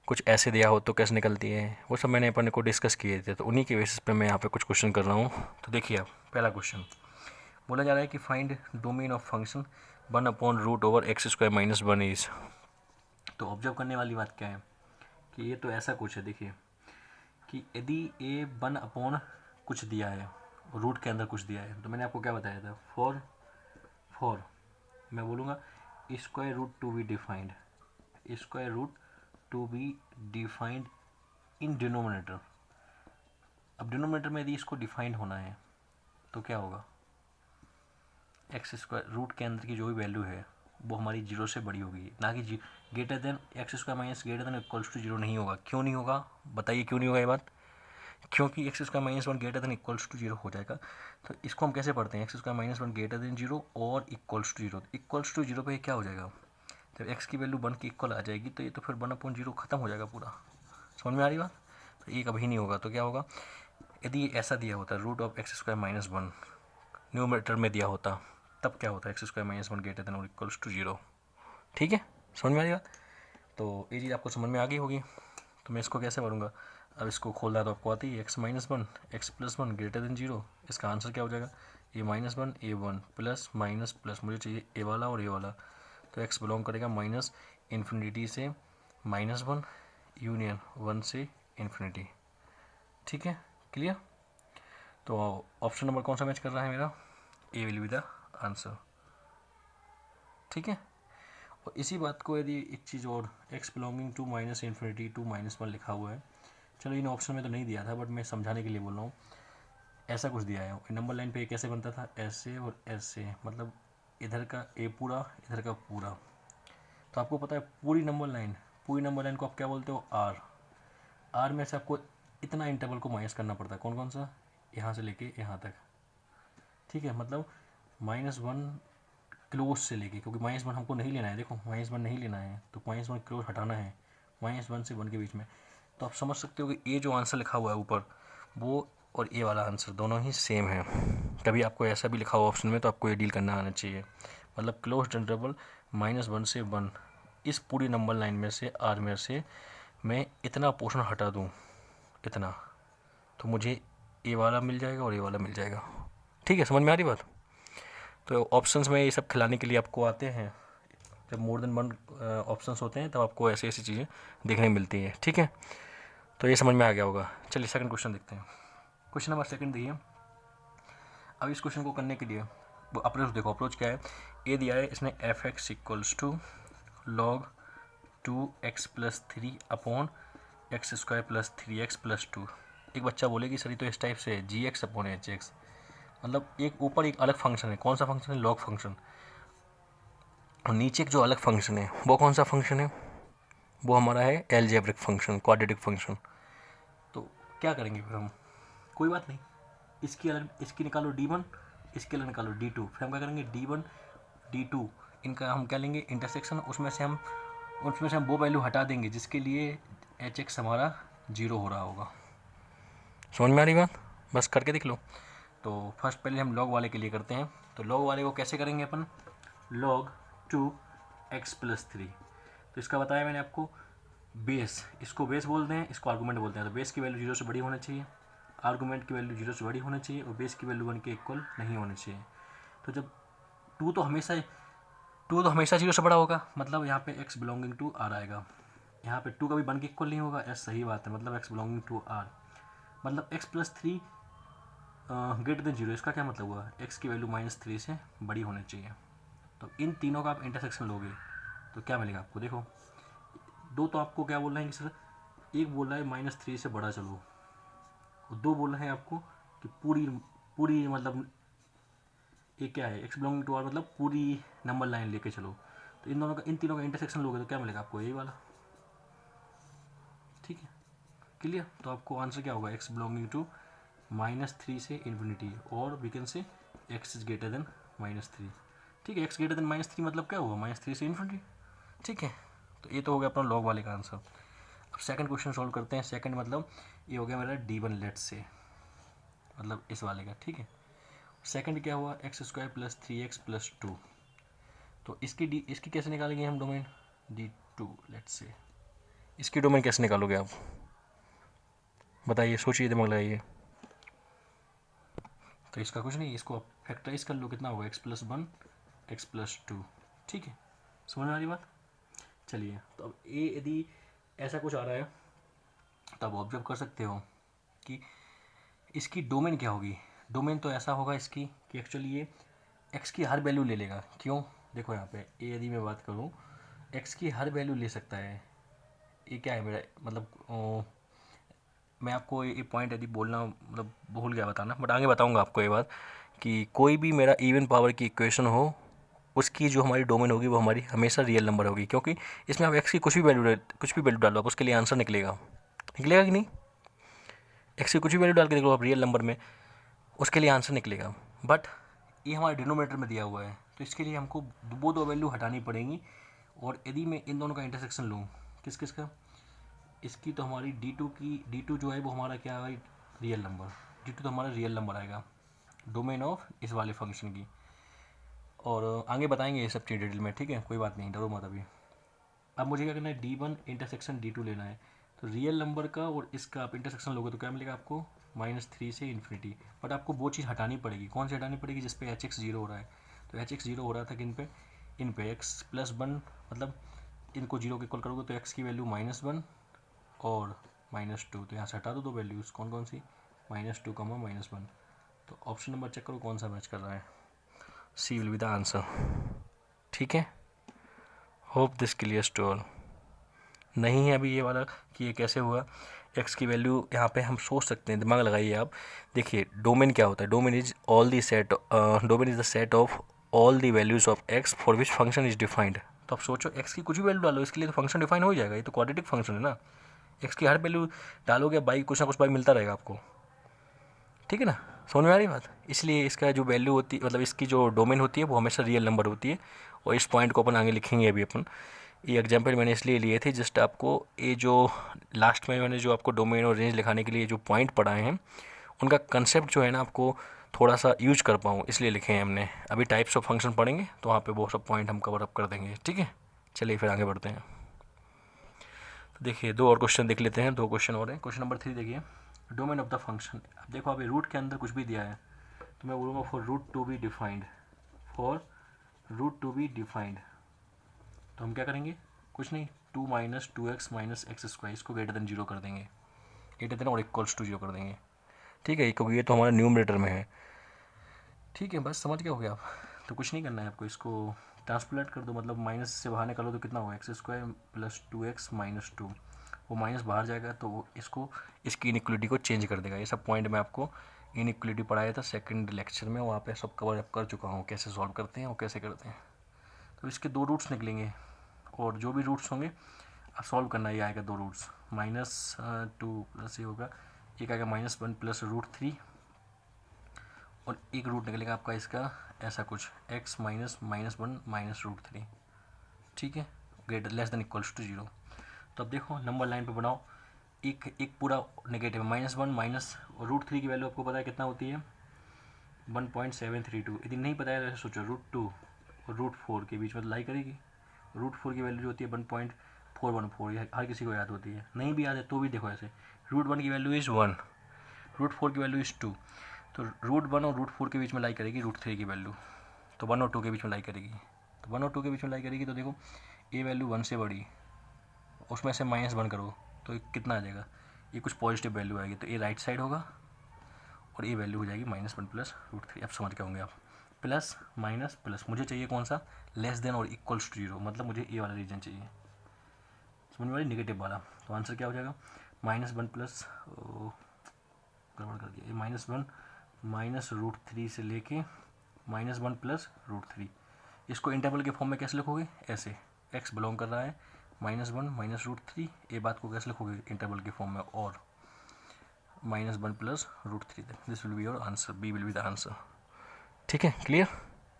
कुछ ऐसे दिया हो तो कैसे निकलती है, वो सब मैंने अपन को डिस्कस किए थे, तो उन्हीं के बेसिस पे मैं यहाँ पे कुछ क्वेश्चन कर रहा हूँ। तो देखिए आप, पहला क्वेश्चन बोला जा रहा है कि find domain of function 1/√(x² - 1) is. तो ऑब्जर्व करने वाली बात क्या है कि ये तो ऐसा कुछ है, देखिए कि यदि ए 1 कुछ दिया है, रूट के अंदर कुछ दिया है, तो मैंने आपको क्या बताया था, फॉर मैं बोलूँगा square root to be defined, square root to be defined in denominator. अब डिनोमिनेटर में यदि इसको डिफाइंड होना है तो क्या होगा, x² रूट के अंदर की जो भी वैल्यू है वो हमारी 0 से बड़ी होगी, ना कि greater than x² - greater than equals to 0 नहीं होगा। क्यों नहीं होगा, बताइए क्यों नहीं होगा ये बात, क्योंकि x² - 1 greater than equals to 0 हो जाएगा। तो इसको हम कैसे पढ़ते हैं, x² - 1 ग्रेटर देन 0 और इक्वल्स टू 0, इक्वल्स टू 0 पे क्या हो जाएगा, जब x की वैल्यू 1 के इक्वल आ जाएगी तो ये तो फिर 1/0 खत्म हो जाएगा पूरा। समझ में आ रही बात। तो ये कभी नहीं होगा, तो क्या होगा, यदि ये ऐसा दिया होता (√(x²) - 1) न्यूमरेटर में दिया होता तब क्या होता है, x² - 1 ग्रेटर देन और इक्वल्स टू 0, ठीक है। समझ में आ रही बात। तो ये चीज़ आपको समझ में आ गई होगी। तो मैं इसको कैसे पढ़ूँगा, अब इसको खोलना तो आपको आती है, x - 1 x+1 ग्रेटर देन 0, इसका आंसर क्या हो जाएगा, a-1 a1 plus minus plus, मुझे चाहिए ए वाला और ए वाला, तो x बिलोंग करेगा -∞ से -1 यूनियन 1 से इन्फिनिटी, ठीक है, क्लियर। तो ऑप्शन नंबर कौन सा मैच कर रहा है मेरा, ए विल बी द आंसर, ठीक है। और इसी बात को यदि एक चीज़ और, x बिलोंगिंग टू -∞ टू -1 लिखा हुआ है, चलो इन ऑप्शन में तो नहीं दिया था बट मैं समझाने के लिए बोल रहा हूँ, ऐसा कुछ दिया है नंबर लाइन पे कैसे बनता था, ऐसे और ऐसे, मतलब इधर का ए पूरा इधर का पूरा। तो आपको पता है पूरी नंबर लाइन को आप क्या बोलते हो, आर में से आपको इतना इंटरवल को माइनस करना पड़ता है, कौन कौन सा, यहाँ से लेके यहाँ तक, ठीक है। मतलब -1 क्लोज से लेके, क्योंकि -1 हमको नहीं लेना है, देखो -1 नहीं लेना है तो -1 क्लोज हटाना है, -1 से 1 के बीच में। तो आप समझ सकते हो कि ये जो आंसर लिखा हुआ है ऊपर वो और ये वाला आंसर दोनों ही सेम है। कभी आपको ऐसा भी लिखा हुआ ऑप्शन में तो आपको ये डील करना आना चाहिए, मतलब क्लोज इंटरवल -1 से 1, इस पूरी नंबर लाइन में से आर में से मैं इतना पोर्शन हटा दूँ इतना, तो मुझे ए वाला मिल जाएगा और ए वाला मिल जाएगा, ठीक है। समझ में आ रही बात। तो ऑप्शंस में ये सब खिलाने के लिए आपको आते हैं, जब मोर देन 1 ऑप्शंस होते हैं तब आपको ऐसी ऐसी चीज़ें देखने मिलती हैं, ठीक है। तो ये समझ में आ गया होगा। चलिए सेकंड क्वेश्चन देखते हैं। क्वेश्चन नंबर 2 देखिए। अब इस क्वेश्चन को करने के लिए वो अप्रोच देखो, अप्रोच क्या है, ये दिया है इसने f(x) = log 2x+3 upon x² + 3x+2। एक बच्चा बोले कि सर ये तो इस टाइप से है, gx अपॉन hx, मतलब एक ऊपर एक अलग फंक्शन है, कौन सा फंक्शन है, लॉग फंक्शन, और नीचे एक जो अलग फंक्शन है वो कौन सा फंक्शन है, वो हमारा है एलजेब्रिक फंक्शन, क्वाड्रेटिक फंक्शन। तो क्या करेंगे फिर हम, कोई बात नहीं, इसकी अलग, इसकी निकालो d1, इसके अलग निकालो d2, फिर हम क्या करेंगे d1 d2 इनका हम क्या लेंगे इंटरसेक्शन, उसमें से हम वो वैल्यू हटा देंगे जिसके लिए hx हमारा 0 हो रहा होगा। समझ में आ रही बात, बस करके देख लो। तो फर्स्ट पहले हम लॉग वाले के लिए करते हैं। तो लॉग वाले को कैसे करेंगे अपन, log 2x+3, तो इसका बताया मैंने आपको, बेस, इसको बेस बोलते हैं, इसको आर्गूमेंट बोलते हैं। तो बेस की वैल्यू 0 से बड़ी होनी चाहिए, आर्गूमेंट की वैल्यू 0 से बड़ी होनी चाहिए, और बेस की वैल्यू 1 के इक्वल नहीं होनी चाहिए। तो जब 2 तो हमेशा 0 से बड़ा होगा, मतलब यहाँ पे x बिलोंगिंग टू r आएगा। यहाँ पे 2 कभी 1 के इक्वल नहीं होगा, s सही बात है, मतलब x बिलोंगिंग टू r, मतलब x+3 ग्रेटर देन 0। इसका क्या मतलब हुआ, x की वैल्यू -3 से बड़ी होनी चाहिए। तो इन तीनों का आप इंटरसेक्शन लोगे तो क्या मिलेगा आपको, देखो दो तो आपको क्या बोल रहे हैं कि सर, एक बोल रहा है -3 से बड़ा चलो, और दो बोल रहे हैं आपको कि पूरी मतलब ये क्या है, x बिलोंगिंग टू r मतलब पूरी नंबर लाइन लेके चलो। तो इन तीनों का इंटरसेक्शन लोगे तो क्या मिलेगा आपको, यही वाला। ठीक है, क्लियर। तो आपको आंसर क्या होगा, x बिलोंगिंग टू -3 से इन्फिनिटी, और we can say x is greater than -3। ठीक है, x ग्रेटर देन -3 मतलब क्या हुआ, -3 से इन्फिनिटी। ठीक है, तो ये तो हो गया अपना लॉग वाले का आंसर। अब सेकंड क्वेश्चन सॉल्व करते हैं। सेकंड मतलब ये हो गया मेरा d1 लेट से, मतलब इस वाले का। ठीक है, सेकंड क्या हुआ, x² + 3x+2। तो इसकी कैसे निकालेंगे हम डोमेन, d2 लेट से। इसकी डोमेन कैसे निकालोगे आप, बताइए, सोचिए, दिमाग लगाइए। तो इसका कुछ नहीं, इसको आप फैक्टराइज कर लो, कितना होगा, x+1 x+2। ठीक है, समझ में आ रही बात। चलिए, तो अब ये यदि ऐसा कुछ आ रहा है तो आप ऑब्जर्व कर सकते हो कि इसकी डोमेन क्या होगी। डोमेन तो ऐसा होगा इसकी कि एक्चुअली ये x की हर वैल्यू ले लेगा। क्यों, देखो यहाँ पे ये यदि मैं बात करूँ, x की हर वैल्यू ले सकता है। ये क्या है मेरा मतलब मैं आपको ये पॉइंट यदि बोलना मतलब भूल गया बताना, बट आगे बताऊंगा आपको ये बात कि कोई भी मेरा इवन पावर की इक्वेशन हो, उसकी जो हमारी डोमेन होगी वो हमारी हमेशा रियल नंबर होगी, क्योंकि इसमें आप x की कुछ भी वैल्यू डालो, आप उसके लिए आंसर निकलेगा कि नहीं। x की कुछ भी वैल्यू डाल के देख लो आप रियल नंबर में, उसके लिए आंसर निकलेगा। बट ये हमारे डिनोमिनेटर में दिया हुआ है, तो इसके लिए हमको वो दो वैल्यू हटानी पड़ेंगी। और यदि मैं इन दोनों का इंटरसेक्शन लूँ, किस का, इसकी तो हमारी d2 जो है वो हमारा क्या है, रियल नंबर। d2 तो हमारा रियल नंबर आएगा डोमेन ऑफ इस वाले फंक्शन की। और आगे बताएंगे ये सब चीज़ डिटेल में, ठीक है, कोई बात नहीं, डरो मत अभी। अब मुझे क्या करना है, d1 इंटरसेक्शन d2 लेना है। तो रियल नंबर का और इसका आप इंटरसेक्शन लोगे तो क्या मिलेगा आपको, -3 से इन्फिनिटी। बट आपको वो चीज़ हटानी पड़ेगी, कौन सी हटानी पड़ेगी, जिस पे hx 0 हो रहा है। तो hx 0 हो रहा था किन पे, इन पे x+1, मतलब इनको 0 के इक्वल करोगे तो x की वैल्यू -1 और -2। तो यहाँ से हटा दो दो वैल्यूज़, कौन कौन सी, -2, -1। तो ऑप्शन नंबर चेक करो कौन सा मैच कर रहा है, C will be the answer. ठीक है, hope this clears to all. नहीं है अभी ये वाला कि ये कैसे हुआ, x की वैल्यू यहाँ पे हम सोच सकते हैं, दिमाग लगाइए आप। देखिए डोमेन क्या होता है, domain is the set of all the values of x for which function is defined. तो आप सोचो x की कुछ भी वैल्यू डालो, इसके लिए तो फंक्शन डिफाइन हो जाएगा, ये तो क्वाड्रेटिक फंक्शन है ना। x की हर वैल्यू डालोगे बाई कुछ ना कुछ बाई मिलता रहेगा आपको, ठीक है ना, समझ में आ रही बात। इसलिए इसका जो वैल्यू होती मतलब इसकी जो डोमेन होती है वो हमेशा रियल नंबर होती है। और इस पॉइंट को अपन आगे लिखेंगे अभी अपन। ये एग्जांपल मैंने इसलिए लिए थे जस्ट आपको ये जो लास्ट में मैंने जो आपको डोमेन और रेंज लिखाने के लिए जो पॉइंट पढ़ाए हैं उनका कंसेप्ट जो है ना आपको थोड़ा सा यूज कर पाऊँ, इसलिए लिखे हैं हमने। अभी टाइप्स ऑफ फंक्शन पढ़ेंगे तो वहाँ पे वो सब पॉइंट हम कवर अप कर देंगे, ठीक है। चलिए फिर आगे बढ़ते हैं। तो देखिए दो और क्वेश्चन देख लेते हैं, दो क्वेश्चन और हैं। क्वेश्चन नंबर 3 देखिए, डोमेन ऑफ द फंक्शन। अब देखो अभी रूट के अंदर कुछ भी दिया है तो मैं बोलूँगा for root to be defined, for root to be defined. तो हम क्या करेंगे, कुछ नहीं, 2 - 2x - x², इसको ग्रेटर देन 0 कर देंगे, ग्रेटर देन और इक्वल्स टू 0 कर देंगे, ठीक है, क्योंकि ये तो हमारा न्यूमरेटर में है। ठीक है, बस समझ गए हो गया आप। तो कुछ नहीं करना है आपको, इसको ट्रांसप्लेट कर दो, मतलब माइनस से बाहर निकालो तो कितना होगा, x square plus 2x minus 2, वो माइनस बाहर जाएगा तो वो इसको इसकी इनइक्वलिटी को चेंज कर देगा। ये सब पॉइंट मैं आपको इनइक्वलिटी पढ़ाया था सेकंड लेक्चर में, वहाँ पे सब कवर अप कर चुका हूँ, कैसे सॉल्व करते हैं और कैसे करते हैं। तो इसके 2 रूट्स निकलेंगे और जो भी रूट्स होंगे अब सॉल्व करना, ये आएगा 2 रूट्स, -2 प्लस ये होगा, एक आएगा -1 प्लस √3 और एक रूट निकलेगा आपका इसका ऐसा कुछ x माइनस -1 माइनस √3, ठीक है, greater less than equals to 0। तो अब देखो नंबर लाइन पे बनाओ, एक पूरा नेगेटिव -1 माइनस √3 की वैल्यू आपको पता है कितना होती है 1.732, यदि नहीं पता है तो ऐसे सोचो √2 और √4 के बीच में लाई करेगी, √4 की वैल्यू जो होती है 1.414, ये हर किसी को याद होती है, नहीं भी याद है तो भी देखो ऐसे, √1 की वैल्यू इज़ 1, √4 की वैल्यू इज़ 2, तो √1 और √4 के बीच में लाई करेगी √3 की वैल्यू, तो 1 और 2 के बीच में लाई करेगी, तो 1 और 2 के बीच में लाई करेगी, तो देखो ये वैल्यू 1 से बड़ी, उसमें से -1 करो तो ये कितना आ जाएगा, ये कुछ पॉजिटिव वैल्यू आएगी, तो ये राइट साइड होगा और ये वैल्यू हो जाएगी -1 प्लस √3। अब समझ के होंगे आप, प्लस माइनस प्लस, मुझे चाहिए कौन सा, लेस देन और इक्वल्स टू 0, मतलब मुझे ये वाला रीजन चाहिए, समझ में वाली नेगेटिव वाला। तो आंसर क्या हो जाएगा -1 प्लस, गड़बड़ कर दिया, ये -1 माइनस √3 से लेके -1 प्लस √3, इसको इंटरवल के फॉर्म में कैसे लिखोगे, ऐसे x बिलोंग कर रहा है -1 माइनस √3, ये बात को कैसे लिखोगे इंटरवल के फॉर्म में, और -1 plus √3, this will be your answer, B will be the answer, ठीक है, क्लियर।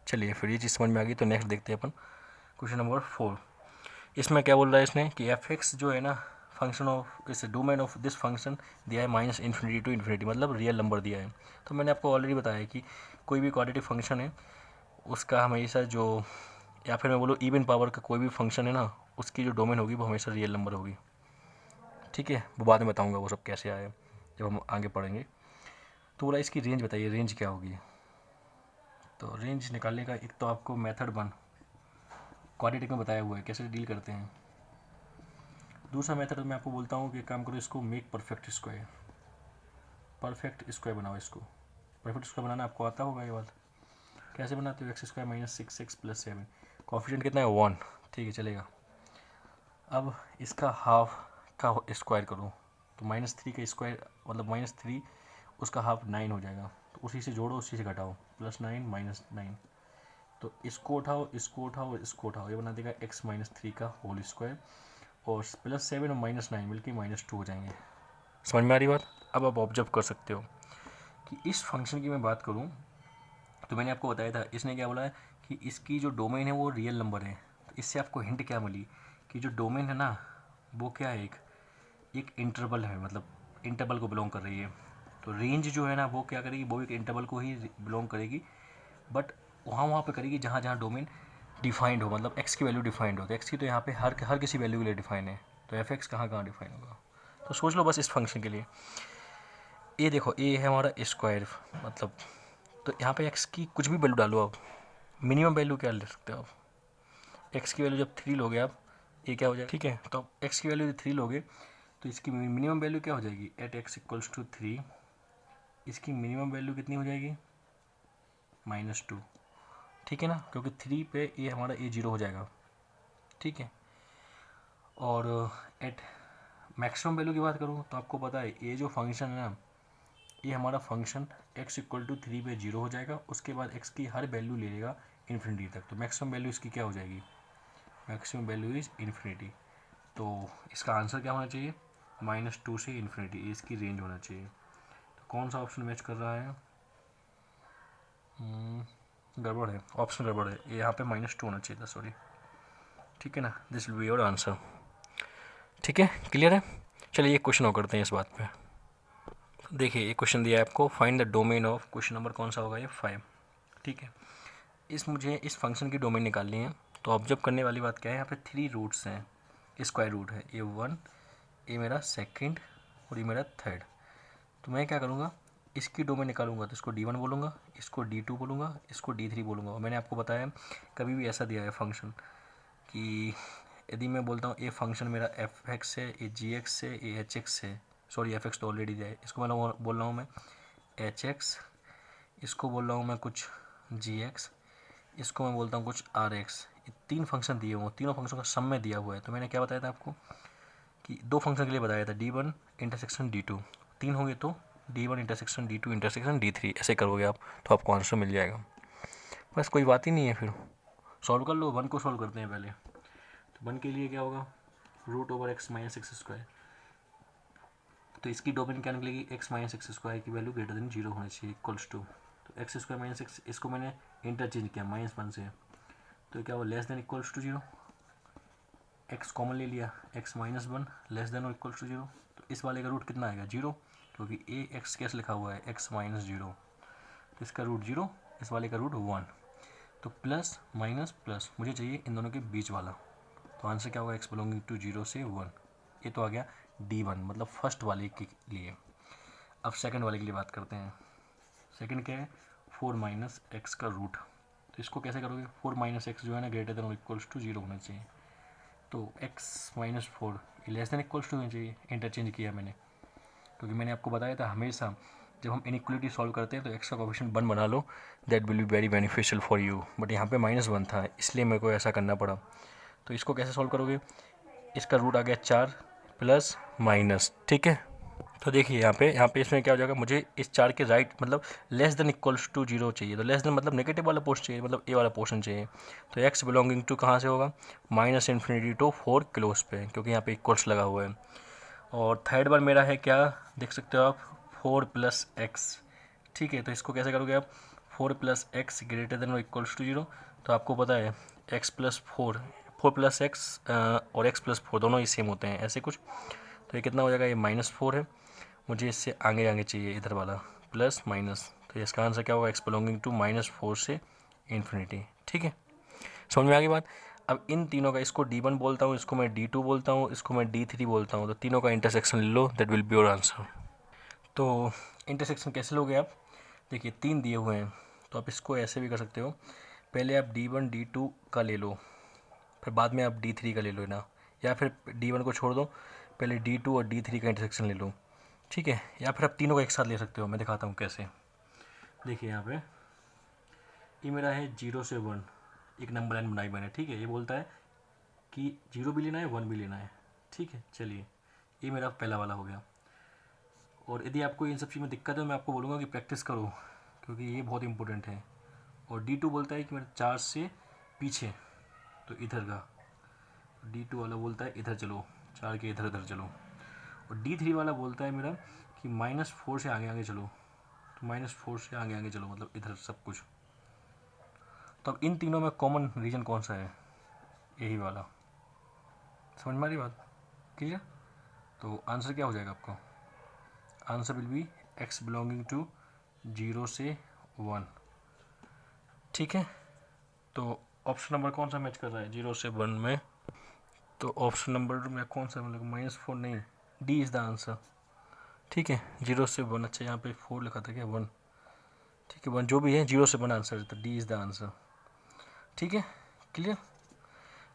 चलिए फिर ये चीज़ समझ में आ गई, तो नेक्स्ट देखते हैं अपन क्वेश्चन नंबर 4। इसमें क्या बोल रहा है इसने कि f(x) जो है ना फंक्शन ऑफ इस डोमेन ऑफ दिस फंक्शन दिया है -∞ टू ∞, मतलब रियल नंबर दिया है। तो मैंने आपको ऑलरेडी बताया कि कोई भी क्वाड्रेटिक फंक्शन है उसका हमेशा जो, या फिर मैं बोलूँ इवन पावर का कोई भी फंक्शन है ना, उसकी जो डोमेन होगी वो हमेशा रियल नंबर होगी, ठीक है, वो बाद में बताऊँगा वो सब कैसे आए जब हम आगे पढ़ेंगे। तो बोला इसकी रेंज बताइए, रेंज क्या होगी। तो रेंज निकालने का एक तो आपको मेथड क्वाड्रेटिक में बताया हुआ है कैसे डील करते हैं। दूसरा मेथड मैं आपको बोलता हूँ कि काम करो इसको make perfect square, perfect square बनाओ इसको। परफेक्ट स्क्वायर बनाना आपको आता होगा, ये बात कैसे बनाते हो, x² - 6x + 7, कॉफिशिएंट कितना है 1, ठीक है चलेगा। अब इसका हाफ का स्क्वायर करो तो -3 का स्क्वायर मतलब -3, उसका हाफ 9 हो जाएगा, तो उसी से जोड़ो उसी से घटाओ, +9 - 9, तो इसको उठाओ इसको उठाओ इसको उठाओ, ये बना देगा x - 3 का होल स्क्वायर, और +7 और -9 मिलकर -2 हो जाएंगे। समझ में आ रही बात। अब आप ऑब्जर्व कर सकते हो कि इस फंक्शन की मैं बात करूं तो मैंने आपको बताया था, इसने क्या बोला है कि इसकी जो डोमेन है वो रियल नंबर है। तो इससे आपको हिंट क्या मिली कि जो डोमेन है ना वो क्या है, एक इंटरवल है, मतलब इंटरवल को बिलोंग कर रही है। तो रेंज जो है ना वो क्या करेगी, वो एक इंटरवल को ही बिलोंग करेगी, बट वहाँ पे करेगी जहाँ जहाँ डोमेन डिफाइंड हो, मतलब x की वैल्यू डिफाइंड हो। तो x की तो यहाँ पे हर किसी वैल्यू के लिए डिफाइन है, तो f(x) कहाँ कहाँ डिफाइन होगा। तो सोच लो बस इस फंक्शन के लिए, ये देखो ये है हमारा स्क्वायर, मतलब तो यहाँ पे x की कुछ भी वैल्यू डालो आप, मिनिमम वैल्यू क्या ले सकते हो आप, x की वैल्यू जब 3 लोगे आप, ये क्या हो जाएगा, ठीक है, तो x की वैल्यू 3 लोगे तो इसकी मिनिमम वैल्यू क्या हो जाएगी, @x = 3, इसकी मिनिमम वैल्यू कितनी हो जाएगी -2, ठीक है ना, क्योंकि 3 पे ये हमारा ये 0 हो जाएगा, ठीक है। और एट मैक्सिमम वैल्यू की बात करूँ तो आपको पता है ये जो फंक्शन है ना, ये हमारा फंक्शन x = 3 पे 0 हो जाएगा, उसके बाद x की हर वैल्यू ले लेगा इन्फिनिटी तक, तो मैक्सिमम वैल्यू इसकी क्या हो जाएगी, मैक्सिमम वैल्यू इज़ इन्फिनिटी। तो इसका आंसर क्या होना चाहिए, -2 से इन्फिनिटी, इसकी रेंज होना चाहिए। तो कौन सा ऑप्शन मैच कर रहा है, गड़बड़ है, ऑप्शन गड़बड़ है, यहाँ पे -2 होना चाहिए था, सॉरी, ठीक है ना, this will be your answer, ठीक है, क्लियर है। चलिए एक क्वेश्चन और करते हैं इस बात पे। देखिए ये क्वेश्चन दिया है आपको, find the domain of, question number कौन सा होगा ये 5, ठीक है। मुझे इस फंक्शन की डोमेन निकालनी है, तो ऑब्जर्व करने वाली बात क्या है, यहाँ पे 3 रूट्स हैं, स्क्वायर रूट है, ये 1, ये मेरा सेकंड और ये मेरा थर्ड। तो मैं क्या करूँगा, इसकी डोमेन निकालूंगा तो इसको D1 बोलूँगा, इसको D2 बोलूँगा, इसको D3 बोलूँगा। और मैंने आपको बताया कभी भी ऐसा दिया है फंक्शन कि यदि मैं बोलता हूँ ये फंक्शन मेरा f(x) है, ये g(x) है, ये h(x) है, सॉरी f(x) तो ऑलरेडी दिया है, इसको मैं बोल रहा हूँ मैं h(x), इसको बोल रहा हूँ मैं कुछ gx, इसको मैं बोलता हूँ कुछ rx, तीन फंक्शन दिए हुए, तीनों फंक्शन का सम में दिया हुआ है। तो मैंने क्या बताया था आपको कि दो फंक्शन के लिए बताया था, D1 इंटरसेक्शन D2, तीन होंगे तो D1 intersection D2 intersection D3, ऐसे करोगे आप तो आपको आंसर मिल जाएगा। बस कोई बात ही नहीं है, फिर सॉल्व कर लो। 1 को सॉल्व करते हैं पहले। तो 1 के लिए क्या होगा, √x - x²। तो इसकी डोमेन क्या निकलेगी, x - x² की वैल्यू ग्रेटर देन 0 होनी चाहिए, इक्वल्स टू। तो x² - x, इसको मैंने इंटरचेंज किया -1 से, तो क्या हुआ, less than equals to 0। x common ले लिया, x - 1 लेस देन और इक्वल्स टू 0। तो इस वाले का रूट कितना आएगा, 0, क्योंकि a x कैसे लिखा हुआ है, x - 0। तो इसका रूट 0, इस वाले का रूट 1। तो प्लस माइनस प्लस, मुझे चाहिए इन दोनों के बीच वाला। तो आंसर क्या होगा, x बिलोंगिंग टू 0 से 1। ये तो आ गया D1, मतलब फर्स्ट वाले के लिए। अब सेकंड वाले के लिए बात करते हैं। सेकंड क्या है, 4 - x का रूट। तो इसको कैसे करोगे, 4 - x जो है ना ग्रेटर देन और इक्वल्स टू 0 होना चाहिए। तो x - 4 ये लेस देन इक्वल्स टू होना चाहिए, इंटरचेंज किया मैंने, क्योंकि मैंने आपको बताया था हमेशा जब हम इनइक्वलिटी सॉल्व करते हैं तो x का कोएफिशिएंट 1 बना लो, that will be very beneficial for you. But यहाँ पे -1 था, इसलिए मेरे को ऐसा करना पड़ा। तो इसको कैसे सॉल्व करोगे, इसका रूट आ गया 4 प्लस माइनस, ठीक है। तो देखिए यहाँ पे इसमें क्या हो जाएगा, मुझे इस 4 के राइट मतलब लेस देन इक्वल्स टू 0 चाहिए। तो लेस देन मतलब नेगेटिव वाला पोर्शन चाहिए, मतलब ए वाला पोर्शन चाहिए। तो x बिलोंगिंग टू कहाँ से होगा, -∞ टू 4 क्लोज पे, क्योंकि यहाँ पे इक्वल्स लगा हुआ है। और थर्ड बार मेरा है क्या, देख सकते हो आप, 4 + x, ठीक है। तो इसको कैसे करोगे आप, 4 + x ग्रेटर देन और इक्वल्स टू 0। तो आपको पता है x + 4 + x और x + 4 दोनों ही सेम होते हैं, ऐसे कुछ। तो ये कितना हो जाएगा, ये -4 है, मुझे इससे आगे आगे चाहिए इधर वाला प्लस माइनस। तो इसका आंसर क्या होगा, x बिलोंगिंग टू -4 से ∞, ठीक है। समझ में आ गई बात। अब इन तीनों का, इसको D1 बोलता हूँ, इसको मैं D2 बोलता हूँ, इसको मैं D3 बोलता हूँ। तो तीनों का इंटरसेक्शन ले लो, that will be your answer. तो इंटरसेक्शन कैसे लोगे आप, देखिए 3 दिए हुए हैं, तो आप इसको ऐसे भी कर सकते हो, पहले आप D1 D2 का ले लो, फिर बाद में आप D3 का ले लो ना, या फिर D1 को छोड़ दो, पहले D2 और D3 का इंटरसेक्शन ले लो, ठीक है। या फिर आप तीनों को एक साथ ले सकते हो, मैं दिखाता हूँ कैसे। देखिए यहाँ पे ये मेरा है 0 से 1, एक नंबर लाइन बनाई मैंने, ठीक है। ये बोलता है कि 0 भी लेना है, 1 भी लेना है, ठीक है। चलिए ये मेरा पहला वाला हो गया। और यदि आपको इन सब चीज़ में दिक्कत है, मैं आपको बोलूँगा कि प्रैक्टिस करो, क्योंकि ये बहुत इंपॉर्टेंट है। और D2 बोलता है कि मेरे 4 से पीछे, तो इधर का। D2 वाला बोलता है इधर चलो, 4 के इधर इधर चलो। और D3 वाला बोलता है मेरा कि -4 से आगे आगे चलो, तो -4 से आगे आगे चलो, मतलब इधर सब कुछ। तो अब इन तीनों में कॉमन रीजन कौन सा है, यही वाला। समझ में आ रही बात, क्लियर। तो आंसर क्या हो जाएगा आपका, answer will be x belonging to 0 से 1, ठीक है। तो ऑप्शन नंबर कौन सा मैच कर रहा है 0 से 1 में, तो ऑप्शन नंबर में कौन सा मतलब -4 नहीं, D इज़ द आंसर, ठीक है। 0 से 1, अच्छा यहाँ पे 4 लिखा था क्या, 1, ठीक है। 1 जो भी है, 0 से 1 आंसर है, तो D इज़ द आंसर, ठीक है, क्लियर।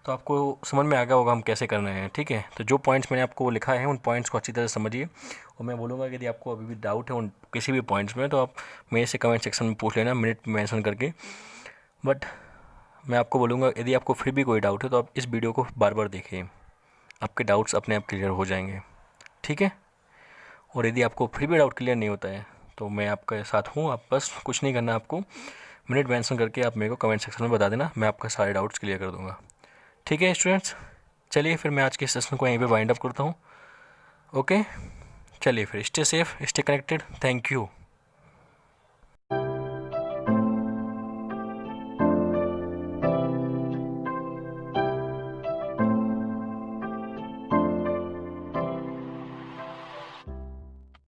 तो आपको समझ में आ गया होगा हम कैसे करना है, ठीक है। तो जो पॉइंट्स मैंने आपको लिखा है उन पॉइंट्स को अच्छी तरह समझिए। और मैं बोलूँगा कि यदि आपको अभी भी डाउट है उन किसी भी पॉइंट्स में, तो आप मेरे से कमेंट सेक्शन में पूछ लेना, मिनट मेंशन करके। बट मैं आपको बोलूँगा यदि आपको फिर भी कोई डाउट है तो आप इस वीडियो को बार बार देखिए, आपके डाउट्स अपने आप क्लियर हो जाएंगे, ठीक है। और यदि आपको फिर भी डाउट क्लियर नहीं होता है तो मैं आपके साथ हूँ, आप बस कुछ नहीं करना, आपको मिनट मेंशन करके आप मेरे को कमेंट सेक्शन में बता देना, मैं आपका सारे डाउट्स क्लियर कर दूँगा, ठीक है स्टूडेंट्स। चलिए फिर मैं आज के सेशन को यहीं पे वाइंड अप करता हूँ। ओके, चलिए फिर stay safe, stay connected, thank you.